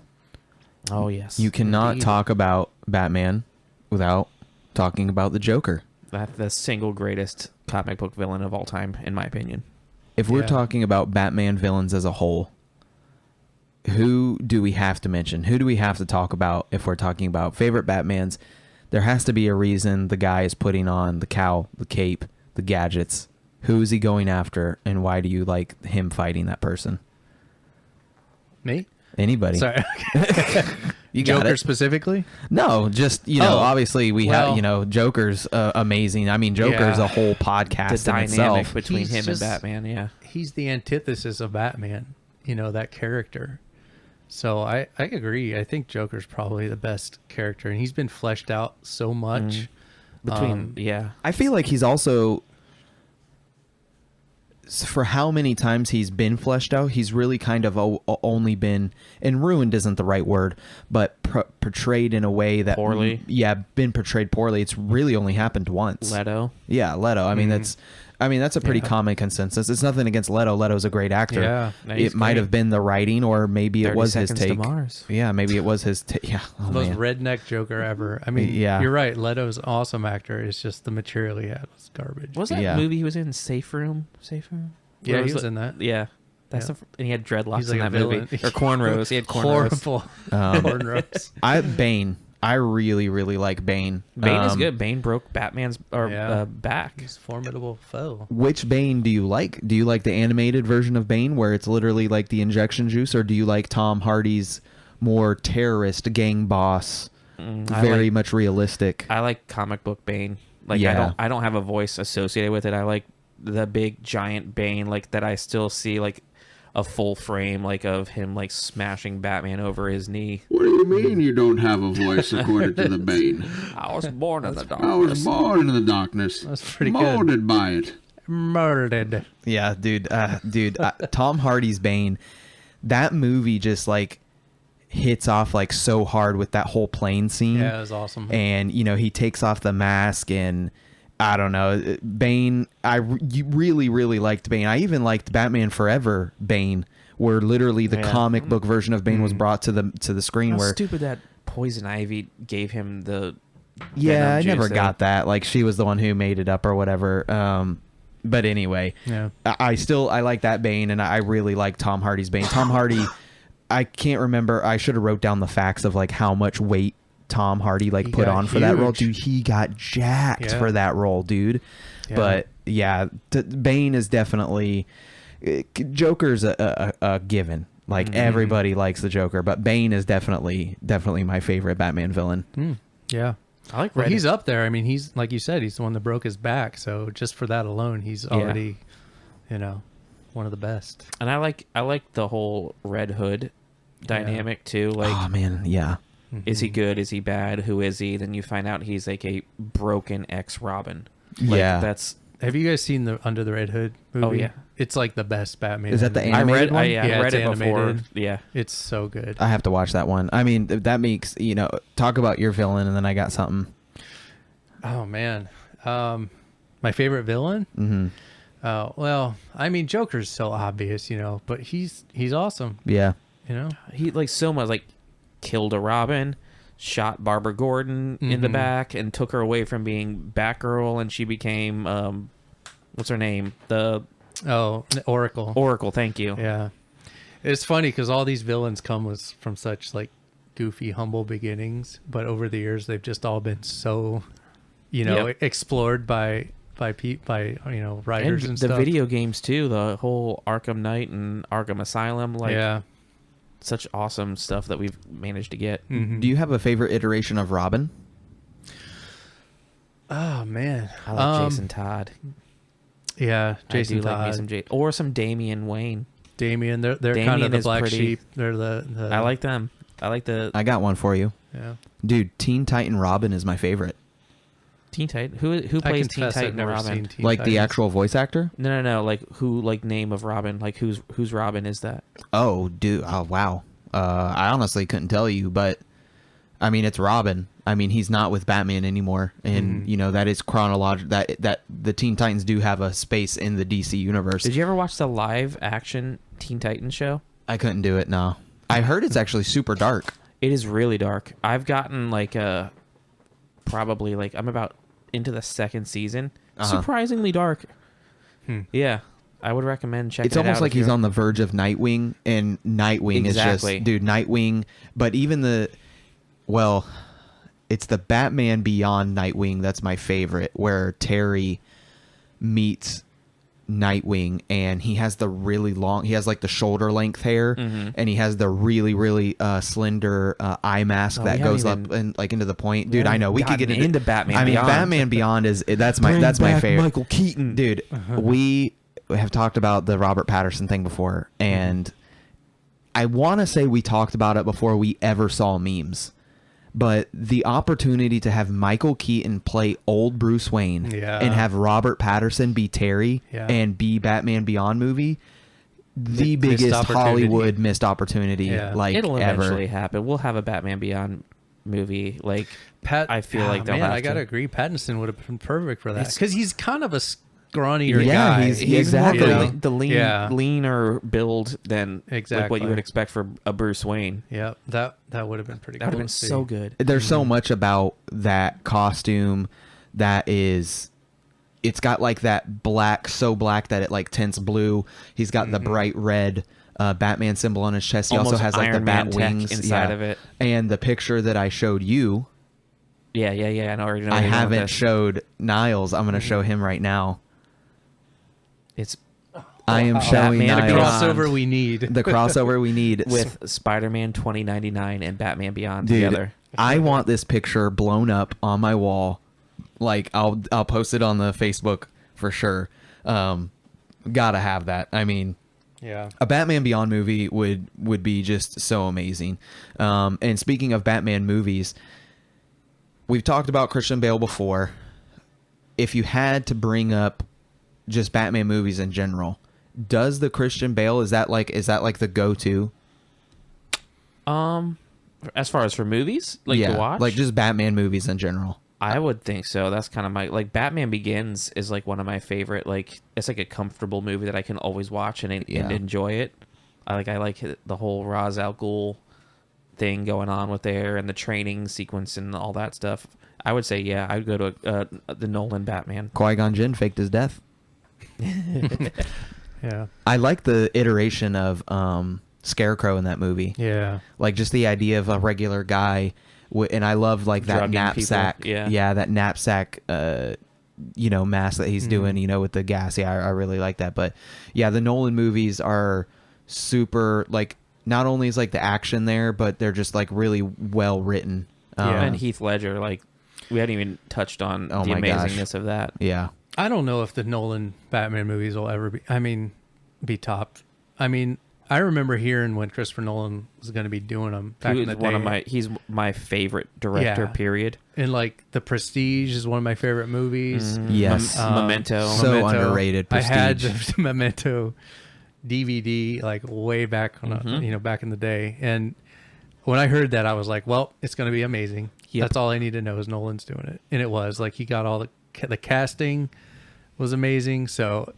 Speaker 2: Oh yes,
Speaker 3: You cannot talk about Batman without talking about the Joker.
Speaker 2: That's the single greatest comic book villain of all time, in my opinion.
Speaker 3: If we're talking about Batman villains as a whole, who do we have to mention? Who do we have to talk about if we're talking about favorite Batmans? There has to be a reason the guy is putting on the cowl, the cape, the gadgets. Who is he going after, and why do you like him fighting that person?
Speaker 4: Me?
Speaker 3: Anybody.
Speaker 4: Sorry.
Speaker 3: You got
Speaker 4: Joker
Speaker 3: it.
Speaker 4: specifically?
Speaker 3: No, just, you know,
Speaker 4: Oh,
Speaker 3: obviously we have,
Speaker 4: well-
Speaker 3: you know, Joker's amazing. I mean, Joker's a whole podcast
Speaker 2: The
Speaker 3: in
Speaker 2: dynamic
Speaker 3: itself.
Speaker 2: between
Speaker 4: He's
Speaker 2: him
Speaker 4: just-
Speaker 2: and Batman, yeah.
Speaker 4: He's the antithesis of Batman, you know, that character. So I agree. I think Joker's probably the best character, and he's been fleshed out so much.
Speaker 3: I feel like he's also, for how many times he's been fleshed out, he's really kind of only been, and ruined isn't the right word, but portrayed in a way that
Speaker 2: Poorly.
Speaker 3: Been portrayed poorly. It's really only happened once.
Speaker 2: Leto.
Speaker 3: Yeah, Leto. I mean, that's a pretty common consensus. It's nothing against Leto. Leto's a great actor.
Speaker 4: Yeah,
Speaker 2: he's
Speaker 3: it might
Speaker 2: great.
Speaker 3: have been the writing, or maybe it
Speaker 2: 30
Speaker 3: was his
Speaker 2: Seconds to
Speaker 3: take.
Speaker 2: Mars.
Speaker 3: Yeah, maybe it was his take. Yeah, oh,
Speaker 4: Most
Speaker 3: man.
Speaker 4: redneck Joker ever. I mean,
Speaker 3: Yeah.
Speaker 4: you're right. Leto's an awesome actor. It's just the material he had was garbage.
Speaker 2: Was that
Speaker 3: Yeah.
Speaker 2: movie he was in, Safe Room? Safe Room?
Speaker 4: Yeah,
Speaker 2: Where
Speaker 4: he was
Speaker 2: the-
Speaker 4: in that.
Speaker 2: Yeah. That's
Speaker 4: Yeah.
Speaker 2: and he had dreadlocks
Speaker 4: He's like
Speaker 2: in
Speaker 4: a
Speaker 2: that movie.
Speaker 4: villain.
Speaker 2: Or cornrows. He had cornrows.
Speaker 4: Horrible cornrows.
Speaker 3: Bane. I really, really like Bane.
Speaker 2: Bane is good. Bane broke Batman's back.
Speaker 4: He's a formidable foe.
Speaker 3: Which Bane do you like? Do you like the animated version of Bane where it's literally like the injection juice, or do you like Tom Hardy's more terrorist gang boss, very much realistic?
Speaker 2: I like comic book Bane. Like
Speaker 3: Yeah.
Speaker 2: I don't have a voice associated with it. I like the big giant Bane, like that I still see like a full frame like of him like smashing Batman over his knee.
Speaker 6: What do you mean you don't have a voice according to the Bane?
Speaker 2: I was born in the dark.
Speaker 6: I was born in the darkness.
Speaker 4: That's pretty good.
Speaker 6: Molded by it.
Speaker 4: Murdered.
Speaker 3: Yeah, dude. Tom Hardy's Bane, that movie just like hits off like so hard with that whole plane scene.
Speaker 4: Yeah, it was awesome.
Speaker 3: And you know, he takes off the mask, and I don't know, Bane. You really, really liked Bane. I even liked Batman Forever Bane, where literally the comic book version of Bane was brought to the screen.
Speaker 2: How
Speaker 3: Where
Speaker 2: stupid that Poison Ivy gave him the
Speaker 3: yeah,
Speaker 2: venom
Speaker 3: I never
Speaker 2: juice,
Speaker 3: got that. Like, she was the one who made it up or whatever. But anyway,
Speaker 4: Yeah.
Speaker 3: I like that Bane, and I really like Tom Hardy's Bane. Tom Hardy, I can't remember. I should have wrote down the facts of like how much weight Tom Hardy
Speaker 4: He
Speaker 3: put
Speaker 4: got
Speaker 3: on for that role.
Speaker 4: huge.
Speaker 3: Dude, he got jacked
Speaker 4: Yeah.
Speaker 3: for that role, dude.
Speaker 4: Yeah.
Speaker 3: But yeah, Bane is definitely Joker's a given. Like everybody likes the Joker, but Bane is definitely my favorite Batman villain.
Speaker 4: Yeah.
Speaker 2: I like
Speaker 4: Well,
Speaker 2: Red.
Speaker 4: he's up there. I mean, he's like you said, he's the one that broke his back. So just for that alone, he's already, one of the best.
Speaker 2: And I like the whole Red Hood dynamic too. Like,
Speaker 3: Oh man, yeah.
Speaker 2: is he good? Is he bad? Who is he? Then you find out he's like a broken ex-Robin. Like,
Speaker 3: Yeah.
Speaker 2: that's.
Speaker 4: Have you guys seen the Under the Red Hood movie?
Speaker 2: Oh, yeah.
Speaker 4: It's like the best Batman.
Speaker 3: Is that the
Speaker 4: movie.
Speaker 3: animated one?
Speaker 2: I
Speaker 4: Yeah,
Speaker 2: read
Speaker 4: it's
Speaker 2: it before.
Speaker 4: animated.
Speaker 2: Yeah.
Speaker 4: It's so good.
Speaker 3: I have to watch that one. I mean, that makes, talk about your villain, and then I got something.
Speaker 4: Oh man, my favorite villain.
Speaker 3: Mm-hmm.
Speaker 4: Well, I mean, Joker's so obvious, but he's awesome.
Speaker 3: Yeah.
Speaker 2: He like so much like killed a Robin, shot Barbara Gordon in the back, and took her away from being Batgirl, and she became what's her name? The
Speaker 4: Oracle.
Speaker 2: Oracle. Thank you.
Speaker 4: Yeah, it's funny because all these villains come from such like goofy, humble beginnings, but over the years they've just all been so,
Speaker 2: Yep.
Speaker 4: explored by writers and
Speaker 2: the
Speaker 4: stuff.
Speaker 2: video games too. The whole Arkham Knight and Arkham Asylum. Like,
Speaker 4: yeah.
Speaker 2: such awesome stuff that we've managed to get.
Speaker 3: Do you have a favorite iteration of Robin?
Speaker 4: Oh man,
Speaker 2: I like Jason Todd.
Speaker 4: Yeah, Jason
Speaker 2: I do
Speaker 4: Todd,
Speaker 2: like me some or some Damian Wayne.
Speaker 4: Damian. They're kind
Speaker 2: Damian
Speaker 4: of the
Speaker 2: is
Speaker 4: black
Speaker 2: pretty-
Speaker 4: sheep. They're the.
Speaker 2: I like them. I like the
Speaker 3: I got one for you.
Speaker 4: Yeah.
Speaker 3: Dude, Teen Titan Robin is my favorite.
Speaker 2: Teen Titan. Who
Speaker 4: I
Speaker 2: plays Teen
Speaker 4: confess I've
Speaker 2: Titan and
Speaker 4: never
Speaker 2: Robin?
Speaker 4: seen Teen
Speaker 3: Like the
Speaker 4: Titans.
Speaker 3: actual voice actor?
Speaker 2: No. Like who? Like name of Robin? Like who's Robin is that?
Speaker 3: Oh, dude. Oh, wow. I honestly couldn't tell you, but I mean, it's Robin. I mean, he's not with Batman anymore, and that is chronological. That the Teen Titans do have a space in the DC universe.
Speaker 2: Did you ever watch the live action Teen Titans show?
Speaker 3: I couldn't do it. No, I heard it's actually super dark.
Speaker 2: It is really dark. I've gotten like probably like I'm about into the second season. Surprisingly dark. Yeah, I would recommend checking.
Speaker 3: It's almost like he's on the verge of Nightwing, and Nightwing
Speaker 2: Exactly.
Speaker 3: is just, dude, Nightwing. But even it's the Batman Beyond Nightwing that's my favorite, where Terry meets Nightwing, and he has he has like the shoulder length hair, and he has the really, really slender eye mask that
Speaker 2: we
Speaker 3: goes
Speaker 2: haven't
Speaker 3: up and like into the point. Dude, I know we could get
Speaker 2: gotten into Batman
Speaker 3: I mean,
Speaker 2: Beyond.
Speaker 3: Batman Beyond that's my favorite.
Speaker 2: Michael Keaton.
Speaker 3: Dude, we have talked about the Robert Pattinson thing before, and I want to say we talked about it before we ever saw memes. But the opportunity to have Michael Keaton play old Bruce Wayne and have Robert Pattinson be Terry and be Batman Beyond movie, the biggest Hollywood missed opportunity like
Speaker 2: It'll
Speaker 3: ever.
Speaker 2: eventually happen. We'll have a Batman Beyond movie. Like I feel like they'll have
Speaker 4: I gotta
Speaker 2: to.
Speaker 4: agree. Pattinson would have been perfect for that
Speaker 2: It's-
Speaker 4: because he's kind of a scrawnier
Speaker 3: Yeah,
Speaker 4: guy.
Speaker 3: he's
Speaker 2: Exactly.
Speaker 3: exactly.
Speaker 2: The leaner build than like what
Speaker 4: Exactly.
Speaker 2: you would expect for a Bruce Wayne.
Speaker 4: Yeah, that would have been pretty.
Speaker 2: That would
Speaker 4: cool
Speaker 2: have been
Speaker 4: to see.
Speaker 2: so good.
Speaker 3: There's so much about that costume that is, it's got like that black, so black that it like tints blue. He's got the bright red Batman symbol on his chest. He
Speaker 2: Almost
Speaker 3: also has like
Speaker 2: Iron
Speaker 3: the
Speaker 2: Man
Speaker 3: bat
Speaker 2: tech
Speaker 3: wings
Speaker 2: inside of it.
Speaker 3: And the picture that I showed you,
Speaker 2: Yeah. I know. Already know
Speaker 3: I
Speaker 2: where you're going with
Speaker 3: haven't
Speaker 2: this.
Speaker 3: showed Niles. I'm going to show him right now.
Speaker 2: It's
Speaker 3: I am showing
Speaker 2: Batman
Speaker 4: The
Speaker 3: Niles
Speaker 2: Beyond.
Speaker 4: crossover we need.
Speaker 3: the crossover we need
Speaker 2: with Spider-Man 2099 and Batman Beyond
Speaker 3: Dude,
Speaker 2: together.
Speaker 3: I want this picture blown up on my wall. Like I'll post it on the Facebook for sure. Gotta have that. I mean,
Speaker 4: Yeah.
Speaker 3: a Batman Beyond movie would be just so amazing. And speaking of Batman movies, we've talked about Christian Bale before. If you had to bring up just Batman movies in general, does the Christian Bale is that like the go-to?
Speaker 2: As far as for movies, like to watch,
Speaker 3: like just Batman movies in general.
Speaker 2: I would think so. That's kind of my like Batman Begins is like one of my favorite. Like it's like a comfortable movie that I can always watch and enjoy it. I like the whole Ra's al Ghul thing going on with there and the training sequence and all that stuff. I would say I'd go to the Nolan Batman.
Speaker 3: Qui-Gon Jinn faked his death.
Speaker 4: Yeah.
Speaker 3: I like the iteration of Scarecrow in that movie.
Speaker 4: Yeah.
Speaker 3: Like just the idea of a regular guy, and I love like that
Speaker 2: Drugging
Speaker 3: knapsack.
Speaker 2: people, yeah.
Speaker 3: That knapsack. Mask that he's doing. With the gas. Yeah, I really like that. But yeah, the Nolan movies are super. Like, not only is like the action there, but they're just like really well written.
Speaker 2: And Heath Ledger, like, we hadn't even touched on the amazingness of that.
Speaker 3: Yeah.
Speaker 4: I don't know if the Nolan Batman movies will ever be topped. I mean, I remember hearing when Christopher Nolan was going to be doing them back in the day.
Speaker 2: He's my favorite director, period.
Speaker 4: And like The Prestige is one of my favorite movies.
Speaker 3: Yes.
Speaker 2: Memento.
Speaker 3: So underrated. Prestige.
Speaker 4: I had the Memento DVD like way back on back in the day, and when I heard that, I was like, well, it's going to be amazing.
Speaker 2: Yep.
Speaker 4: That's all I need to know is Nolan's doing it. And it was like, he got all the casting was amazing. So,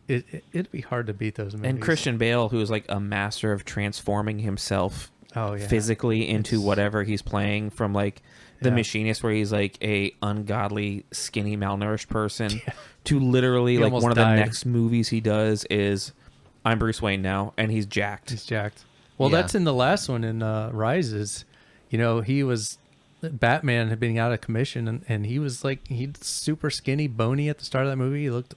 Speaker 4: it'd be hard to beat those movies.
Speaker 2: And Christian Bale, who is like a master of transforming himself physically into whatever he's playing, from like The Machinist, where he's like a ungodly, skinny, malnourished person, to literally like one of the next movies he does is I'm Bruce Wayne now, and he's jacked.
Speaker 4: He's jacked. Well, that's in the last one in Rises. He was Batman had been out of commission, and he was like he's super skinny, bony at the start of that movie. He looked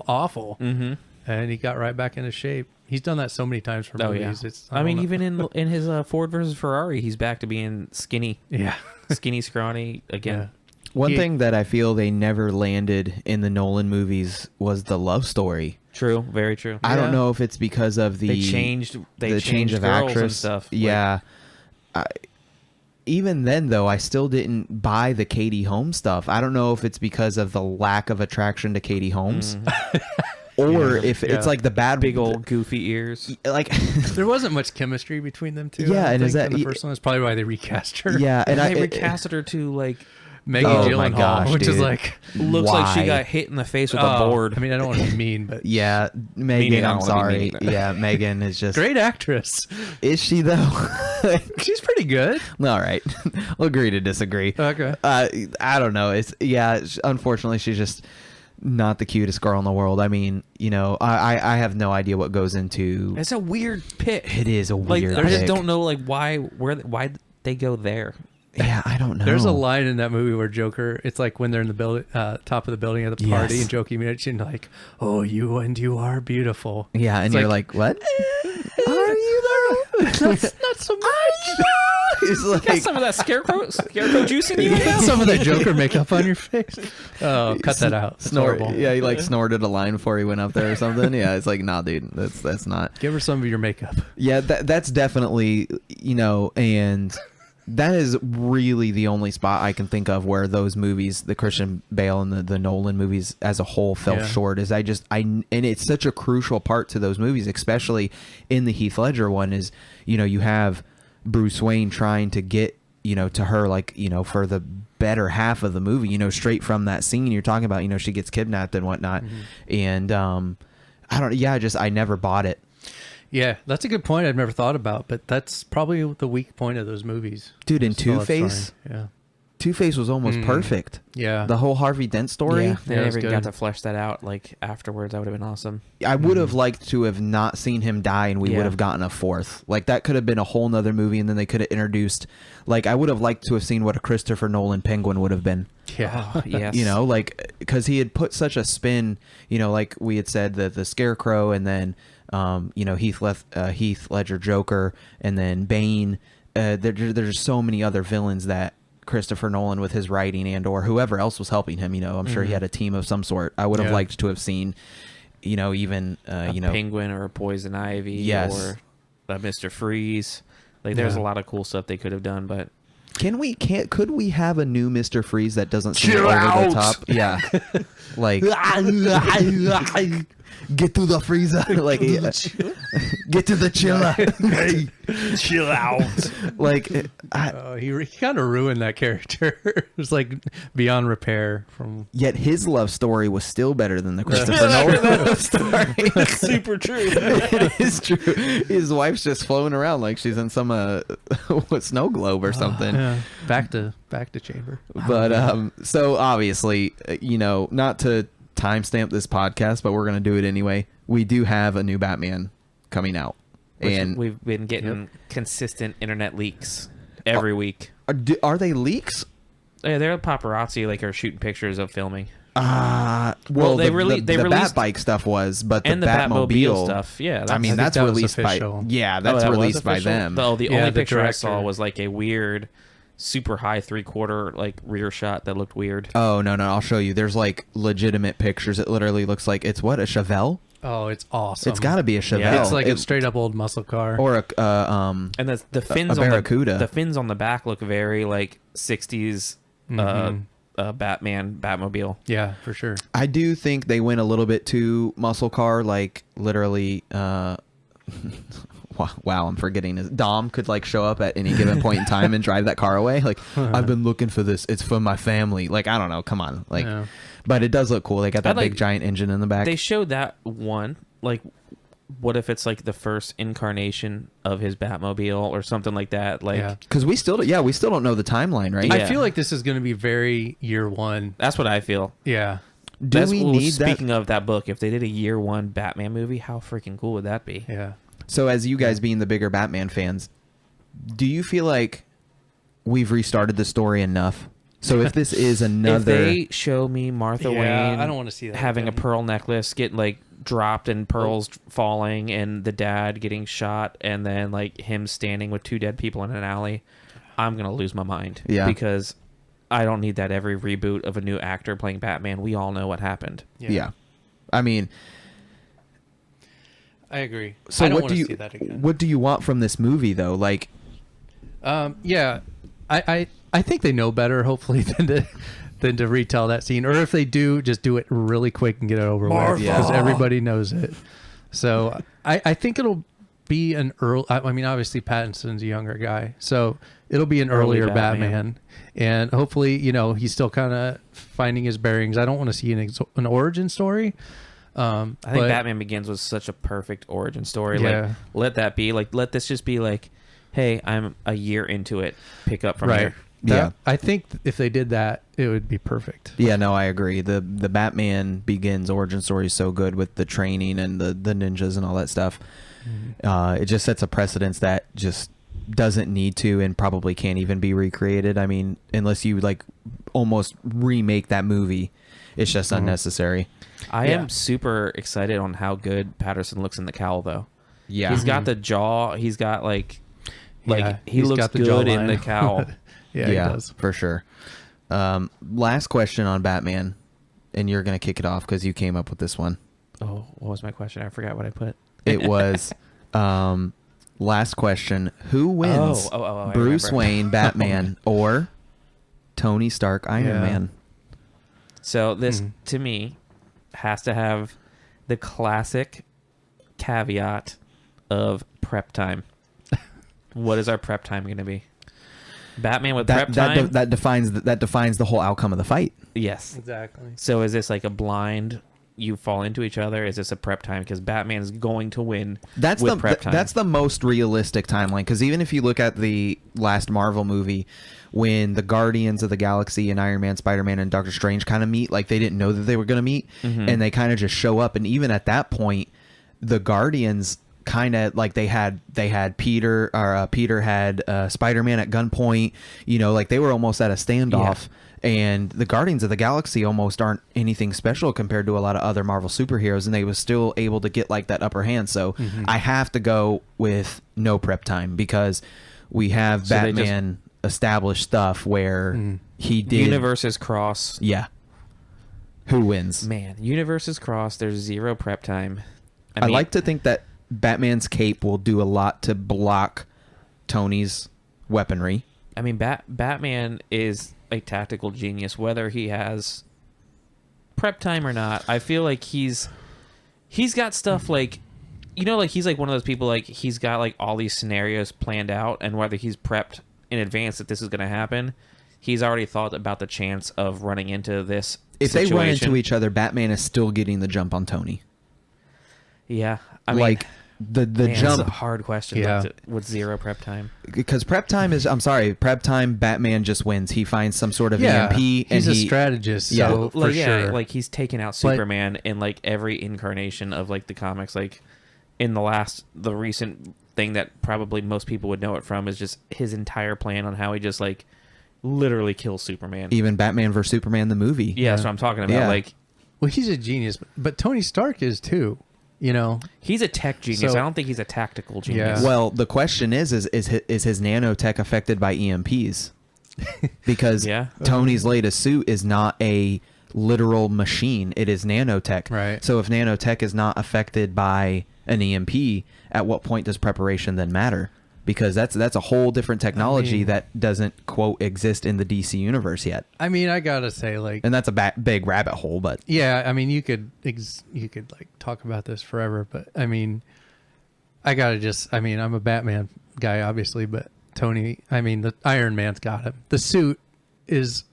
Speaker 4: awful, and he got right back into shape. He's done that so many times for movies.
Speaker 2: Yeah. Even in his Ford versus Ferrari, he's back to being skinny.
Speaker 4: Yeah,
Speaker 2: skinny, scrawny again. Yeah.
Speaker 3: One thing that I feel they never landed in the Nolan movies was the love story.
Speaker 2: True, very true.
Speaker 3: I don't know if it's because of the
Speaker 2: change of
Speaker 3: actress
Speaker 2: and stuff.
Speaker 3: Yeah. Even then, though, I still didn't buy the Katie Holmes stuff. I don't know if it's because of the lack of attraction to Katie Holmes, or if it's like the
Speaker 2: big old goofy ears.
Speaker 3: Like
Speaker 4: there wasn't much chemistry between them two.
Speaker 3: Yeah, and is that
Speaker 4: the first one? That's probably why they recast her.
Speaker 3: Yeah,
Speaker 2: and they recasted her to like
Speaker 4: Maggie Gyllenhaal, which is like
Speaker 2: looks like she got hit in the face with a board.
Speaker 4: I mean, I don't want to be mean, but
Speaker 3: yeah, Megan. I'm sorry. Yeah, Megan is just
Speaker 4: great actress.
Speaker 3: Is she though?
Speaker 4: She's pretty good.
Speaker 3: All right, we'll agree to disagree.
Speaker 4: Okay.
Speaker 3: I don't know. Unfortunately, she's just not the cutest girl in the world. I mean, I have no idea what goes into.
Speaker 2: It's a weird pick.
Speaker 3: It is a weird.
Speaker 2: I just don't know why they go there.
Speaker 3: Yeah, I don't know.
Speaker 4: There's a line in that movie where Joker, it's like when they're in the building, top of the building at the party, and Joker mentioned like, "Oh, you are beautiful."
Speaker 3: Yeah, and you're like, "What? Are you though?
Speaker 4: Not so much."
Speaker 3: He's like,
Speaker 2: got some of that scarecrow juice in you.
Speaker 4: Some of that Joker makeup on your face. Oh, cut that out.
Speaker 3: Yeah, he like snorted a line before he went up there or something. Yeah, it's like, nah, dude, that's not.
Speaker 4: Give her some of your makeup.
Speaker 3: Yeah, that's definitely and. That is really the only spot I can think of where those movies, the Christian Bale and the Nolan movies as a whole, fell short. And it's such a crucial part to those movies, especially in the Heath Ledger one. Is you have Bruce Wayne trying to get to her for the better half of the movie. Straight from that scene you're talking about. She gets kidnapped and whatnot, and I never bought it.
Speaker 4: Yeah, that's a good point I've never thought about, but that's probably the weak point of those movies.
Speaker 3: Dude, in Two-Face, Two-Face was almost perfect.
Speaker 4: Yeah.
Speaker 3: The whole Harvey Dent story.
Speaker 2: Yeah, they never got to flesh that out afterwards. That would have been awesome.
Speaker 3: I would have liked to have not seen him die, and we would have gotten a fourth. Like, that could have been a whole nother movie, and then they could have introduced... Like, I would have liked to have seen what a Christopher Nolan Penguin would have been.
Speaker 4: Yeah.
Speaker 2: Oh, yes.
Speaker 3: Because he had put such a spin, like we had said, the Scarecrow, and then... Heath Ledger Joker, and then Bane. There's so many other villains that Christopher Nolan, with his writing and or whoever else was helping him, I'm sure he had a team of some sort. I would have liked to have seen, even
Speaker 2: Penguin or a Poison Ivy or a Mr. Freeze. There's a lot of cool stuff they could have done, but
Speaker 3: could we have a new Mr. Freeze that doesn't seem over the top? Yeah, like get to the freezer, get to the chiller.
Speaker 2: Hey, chill out.
Speaker 4: He kind of ruined that character. It was beyond repair.
Speaker 3: Yet his love story was still better than the Christopher Nolan love story.
Speaker 2: That's super true.
Speaker 3: It is true. His wife's just floating around like she's in some snow globe or something.
Speaker 4: Yeah. Back to chamber.
Speaker 3: But so obviously, not to timestamp this podcast, but we're going to do it anyway. We do have a new Batman coming out. And
Speaker 2: we've been getting consistent internet leaks every week.
Speaker 3: Are they leaks?
Speaker 2: Yeah, they're paparazzi, like, are shooting pictures of filming.
Speaker 3: Well,
Speaker 2: they
Speaker 3: the
Speaker 2: released
Speaker 3: Batbike stuff was, but the
Speaker 2: and the
Speaker 3: Batmobile
Speaker 2: stuff. Yeah,
Speaker 3: I mean, that's
Speaker 4: that was
Speaker 3: released by.
Speaker 4: official.
Speaker 3: Yeah, that's
Speaker 2: that was
Speaker 3: released by
Speaker 2: official?
Speaker 3: them.
Speaker 2: No, the
Speaker 4: Yeah,
Speaker 2: only
Speaker 4: the
Speaker 2: picture I
Speaker 4: director.
Speaker 2: saw was like a weird, super high 3/4 like rear shot that looked weird.
Speaker 3: Oh no, I'll show you. There's like legitimate pictures. It literally looks like it's what, a Chevelle.
Speaker 4: Oh, it's awesome.
Speaker 3: It's got to be a Chevelle.
Speaker 2: Yeah.
Speaker 4: It's like a straight up old muscle car.
Speaker 3: or a
Speaker 2: And the fins
Speaker 3: a
Speaker 2: on
Speaker 3: Barracuda.
Speaker 2: the fins on the back look very like 60s Batmobile.
Speaker 4: Yeah, for sure.
Speaker 3: I do think they went a little bit too muscle car, like literally. Wow, I'm forgetting his Dom could like show up at any given point in time and drive that car away. Like, I've been looking for this. It's for my family. Like, I don't know. Come on. Like,
Speaker 4: Yeah.
Speaker 3: but it does look cool. They got that
Speaker 2: like-
Speaker 3: big giant engine in the back.
Speaker 2: They showed that one. Like, what if it's like the first incarnation of his Batmobile or something like that? Like,
Speaker 4: Yeah.
Speaker 3: Because we still don't know the timeline, right?
Speaker 2: Yeah.
Speaker 4: I feel like this is going to be very year one.
Speaker 2: that's what I feel.
Speaker 4: Yeah.
Speaker 3: Do
Speaker 2: That's
Speaker 3: we
Speaker 2: well,
Speaker 3: need that?
Speaker 2: speaking of that book, if they did a year one Batman movie, how freaking cool would that be?
Speaker 4: Yeah.
Speaker 3: So, as you guys being the bigger Batman fans, do you feel like we've restarted the story enough? So, if this is another,
Speaker 2: If they show me Martha
Speaker 4: Yeah,
Speaker 2: Wayne,
Speaker 4: I don't wanna see that
Speaker 2: having
Speaker 4: again.
Speaker 2: a pearl necklace get like dropped and pearls falling, and the dad getting shot, and then like him standing with two dead people in an alley, I'm gonna lose my mind.
Speaker 3: Yeah.
Speaker 2: because I don't need that every reboot of a new actor playing Batman. We all know what happened.
Speaker 3: yeah. I mean,
Speaker 4: I agree.
Speaker 3: so
Speaker 4: I don't
Speaker 3: what
Speaker 4: want
Speaker 3: do
Speaker 4: to
Speaker 3: you
Speaker 4: see that again.
Speaker 3: what do you want from this movie though? Like,
Speaker 4: Yeah, I think they know better, hopefully, than to retell that scene. Or if they do, just do it really quick and get it over with, because everybody knows it. So I think it'll be an early. I mean, obviously Pattinson's a younger guy, so it'll be an
Speaker 2: Early
Speaker 4: earlier
Speaker 2: Batman.
Speaker 4: Batman. And hopefully, he's still kind of finding his bearings. I don't want to see an origin story.
Speaker 2: I think Batman Begins was such a perfect origin story.
Speaker 4: Yeah.
Speaker 2: Like, let that be. Like, let this just be like, hey, I'm a year into it. Pick up from
Speaker 4: right.
Speaker 2: here.
Speaker 3: Yeah.
Speaker 4: I think if they did that, it would be perfect.
Speaker 3: yeah, no, I agree. The Batman Begins origin story is so good with the training and the ninjas and all that stuff. It just sets a precedence that just doesn't need to and probably can't even be recreated. I mean, unless you like almost remake that movie, it's just unnecessary.
Speaker 2: I
Speaker 4: Yeah.
Speaker 2: am super excited on how good Patterson looks in the cowl, though.
Speaker 3: Yeah.
Speaker 2: He's got the jaw. He's got like
Speaker 4: Yeah,
Speaker 2: he
Speaker 4: he's
Speaker 2: looks
Speaker 4: got the
Speaker 2: good in
Speaker 4: jawline.
Speaker 2: the cowl.
Speaker 4: Yeah, he does.
Speaker 3: for sure. Last question on Batman, and you're gonna kick it off because you came up with this one.
Speaker 2: Oh, what was my question? I forgot what I put.
Speaker 3: It was last question: who wins,
Speaker 2: I
Speaker 3: Bruce
Speaker 2: remember.
Speaker 3: Wayne, Batman, or Tony Stark, Iron
Speaker 4: Yeah.
Speaker 3: Man?
Speaker 2: So this to me has to have the classic caveat of prep time. What is our prep time going to be? Batman with prep time?
Speaker 3: That defines the whole outcome of the fight.
Speaker 2: Yes.
Speaker 4: Exactly.
Speaker 2: So is this like a blind? You fall into each other? Is this a prep time? Because Batman is going to win
Speaker 3: That's
Speaker 2: with
Speaker 3: the
Speaker 2: prep time.
Speaker 3: that's the most realistic timeline, because even if you look at the last Marvel movie, when the Guardians of the Galaxy and Iron Man, Spider-Man, and Doctor Strange kind of meet, like they didn't know that they were going to meet, and they kind of just show up, and even at that point, the Guardians kind of like they had Peter had Spider-Man at gunpoint, like they were almost at a standoff. And the Guardians of the Galaxy almost aren't anything special compared to a lot of other Marvel superheroes, and they was still able to get like that upper hand. So I have to go with no prep time, because we have
Speaker 2: So they just-
Speaker 3: Batman established stuff where he did.
Speaker 2: Universes cross.
Speaker 3: Yeah. Who wins?
Speaker 2: Man, universes cross. There's zero prep time.
Speaker 3: I
Speaker 2: mean,
Speaker 3: like to think that Batman's cape will do a lot to block Tony's weaponry.
Speaker 2: I mean, Batman is a tactical genius, whether he has prep time or not. I feel like he's got stuff like, like he's like one of those people, like he's got like all these scenarios planned out, and whether he's prepped in advance that this is going to happen, he's already thought about the chance of running into this
Speaker 3: If
Speaker 2: situation.
Speaker 3: they run into each other, Batman is still getting the jump on Tony.
Speaker 2: Yeah. I mean,
Speaker 3: Like, the
Speaker 2: Man,
Speaker 3: jump.
Speaker 2: It's a hard question.
Speaker 4: Yeah.
Speaker 2: With 0 prep time.
Speaker 3: Because prep time Batman just wins. He finds some sort of
Speaker 4: Yeah,
Speaker 3: EMP
Speaker 4: he's
Speaker 3: and
Speaker 4: a strategist, so for sure.
Speaker 2: Like he's taken out Superman in like every incarnation of like the comics. Like in the recent thing that probably most people would know it from is just his entire plan on how he just like literally kills Superman.
Speaker 3: even Batman vs Superman the movie.
Speaker 2: Yeah, that's what I'm talking about.
Speaker 3: Yeah.
Speaker 2: Like
Speaker 4: Well, he's a genius, but Tony Stark is too. You know,
Speaker 2: he's a tech genius.
Speaker 4: So-
Speaker 2: I don't think he's a tactical genius.
Speaker 4: Yeah.
Speaker 3: Well, the question is his nanotech affected by EMPs? Because
Speaker 2: Yeah.
Speaker 3: Tony's latest suit is not a literal machine. It is nanotech.
Speaker 4: Right.
Speaker 3: So if nanotech is not affected by an EMP, at what point does preparation then matter? Because that's a whole different technology that doesn't, quote, exist in the DC universe yet.
Speaker 4: I mean, I gotta say, like,
Speaker 3: And that's a big rabbit hole, but
Speaker 4: yeah, I mean, you could like talk about this forever, but I mean, I'm a Batman guy, obviously, but Tony, the Iron Man's got him. The suit is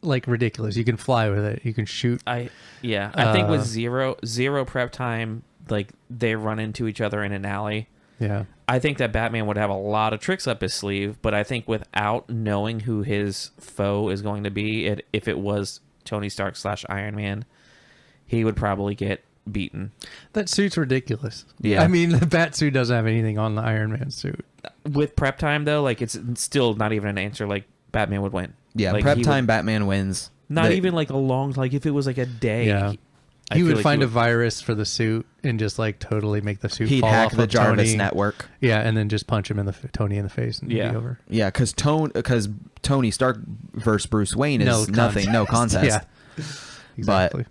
Speaker 4: like ridiculous. You can fly with it. You can shoot.
Speaker 2: I think with zero prep time, like they run into each other in an alley.
Speaker 4: Yeah.
Speaker 2: I think that Batman would have a lot of tricks up his sleeve, but I think without knowing who his foe is going to be, if it was Tony Stark / Iron Man, he would probably get beaten.
Speaker 4: That suit's ridiculous.
Speaker 3: Yeah.
Speaker 4: I mean, the bat suit doesn't have anything on the Iron Man suit.
Speaker 2: With prep time, though, like it's still not even an answer. Like Batman would win.
Speaker 3: yeah,
Speaker 2: Like,
Speaker 3: prep
Speaker 2: he
Speaker 3: time
Speaker 2: would-
Speaker 3: Batman wins.
Speaker 2: Not
Speaker 3: The-
Speaker 2: even like a long. Like if it was like a day.
Speaker 4: Yeah.
Speaker 2: I
Speaker 4: He
Speaker 2: feel
Speaker 4: would
Speaker 2: like
Speaker 4: find a virus for the suit and just like totally make the suit
Speaker 3: He'd
Speaker 4: fall
Speaker 3: hack
Speaker 4: off
Speaker 3: the
Speaker 4: of
Speaker 3: Jarvis
Speaker 4: Tony.
Speaker 3: network.
Speaker 4: Yeah, and then just punch him in Tony in the face and
Speaker 2: Yeah.
Speaker 4: be over.
Speaker 3: Yeah, because Tony Stark versus Bruce Wayne is
Speaker 4: No
Speaker 3: nothing, no contest.
Speaker 4: Yeah. Exactly.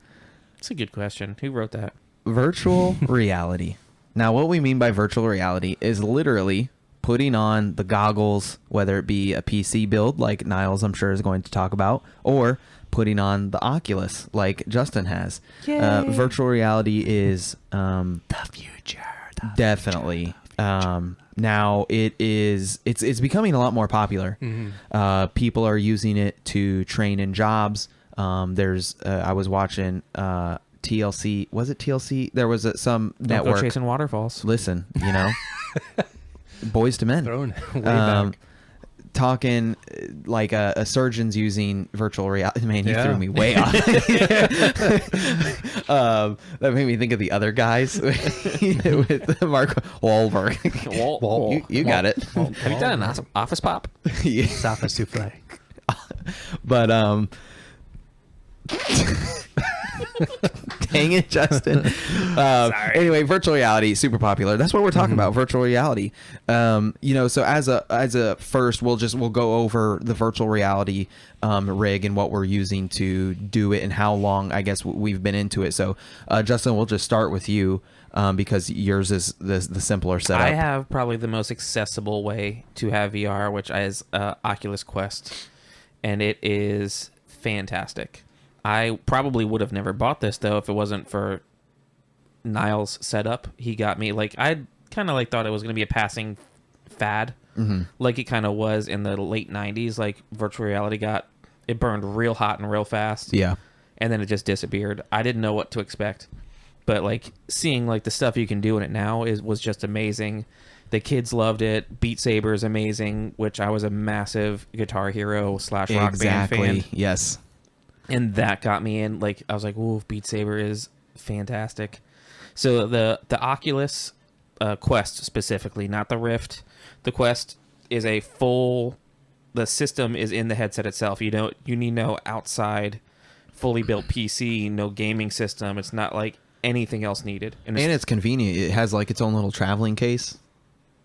Speaker 2: It's a good question. Who wrote that?
Speaker 3: Virtual reality. Now, what we mean by virtual reality is literally putting on the goggles, whether it be a PC build, like Niles, I'm sure, is going to talk about, or putting on the Oculus, like Justin has. Virtual reality is
Speaker 4: the future.
Speaker 3: definitely. Now it's becoming a lot more popular. People are using it to train in jobs. I was watching TLC. Was it TLC? There was some
Speaker 2: Don't
Speaker 3: network.
Speaker 2: go chasing waterfalls.
Speaker 3: Listen, Boys to Men.
Speaker 4: Thrown way back.
Speaker 3: Talking like a surgeon's using virtual reality. Man, you
Speaker 4: Yeah.
Speaker 3: threw me way off. That made me think of the other guys with Mark Wahlberg. You got it.
Speaker 2: Have you done an office pop?
Speaker 3: Yeah.
Speaker 4: Safa souffle.
Speaker 3: But dang it, Justin. Anyway, virtual reality, super popular. That's what we're talking about, virtual reality. So as a first, we'll go over the virtual reality rig and what we're using to do it and how long I guess we've been into it. So Justin, we'll just start with you because yours is the simpler setup.
Speaker 2: I have probably the most accessible way to have VR, which is Oculus Quest, and it is fantastic. I probably would have never bought this though if it wasn't for Niles' setup. He got me I kind of thought it was going to be a passing fad, like it kind of was in the late '90s. Like virtual reality it burned real hot and real fast.
Speaker 3: Yeah.
Speaker 2: And then it just disappeared. I didn't know what to expect, but seeing the stuff you can do in it now was just amazing. The kids loved it. Beat Saber is amazing, which I was a massive Guitar Hero / Rock Band fan.
Speaker 3: Yes.
Speaker 2: And that got me in. I was like, "Ooh, Beat Saber is fantastic." So the Oculus Quest specifically, not the Rift. The Quest is the system is in the headset itself. You need no outside, fully built PC, no gaming system. It's not like anything else needed.
Speaker 3: And it's convenient. It has its own little traveling case.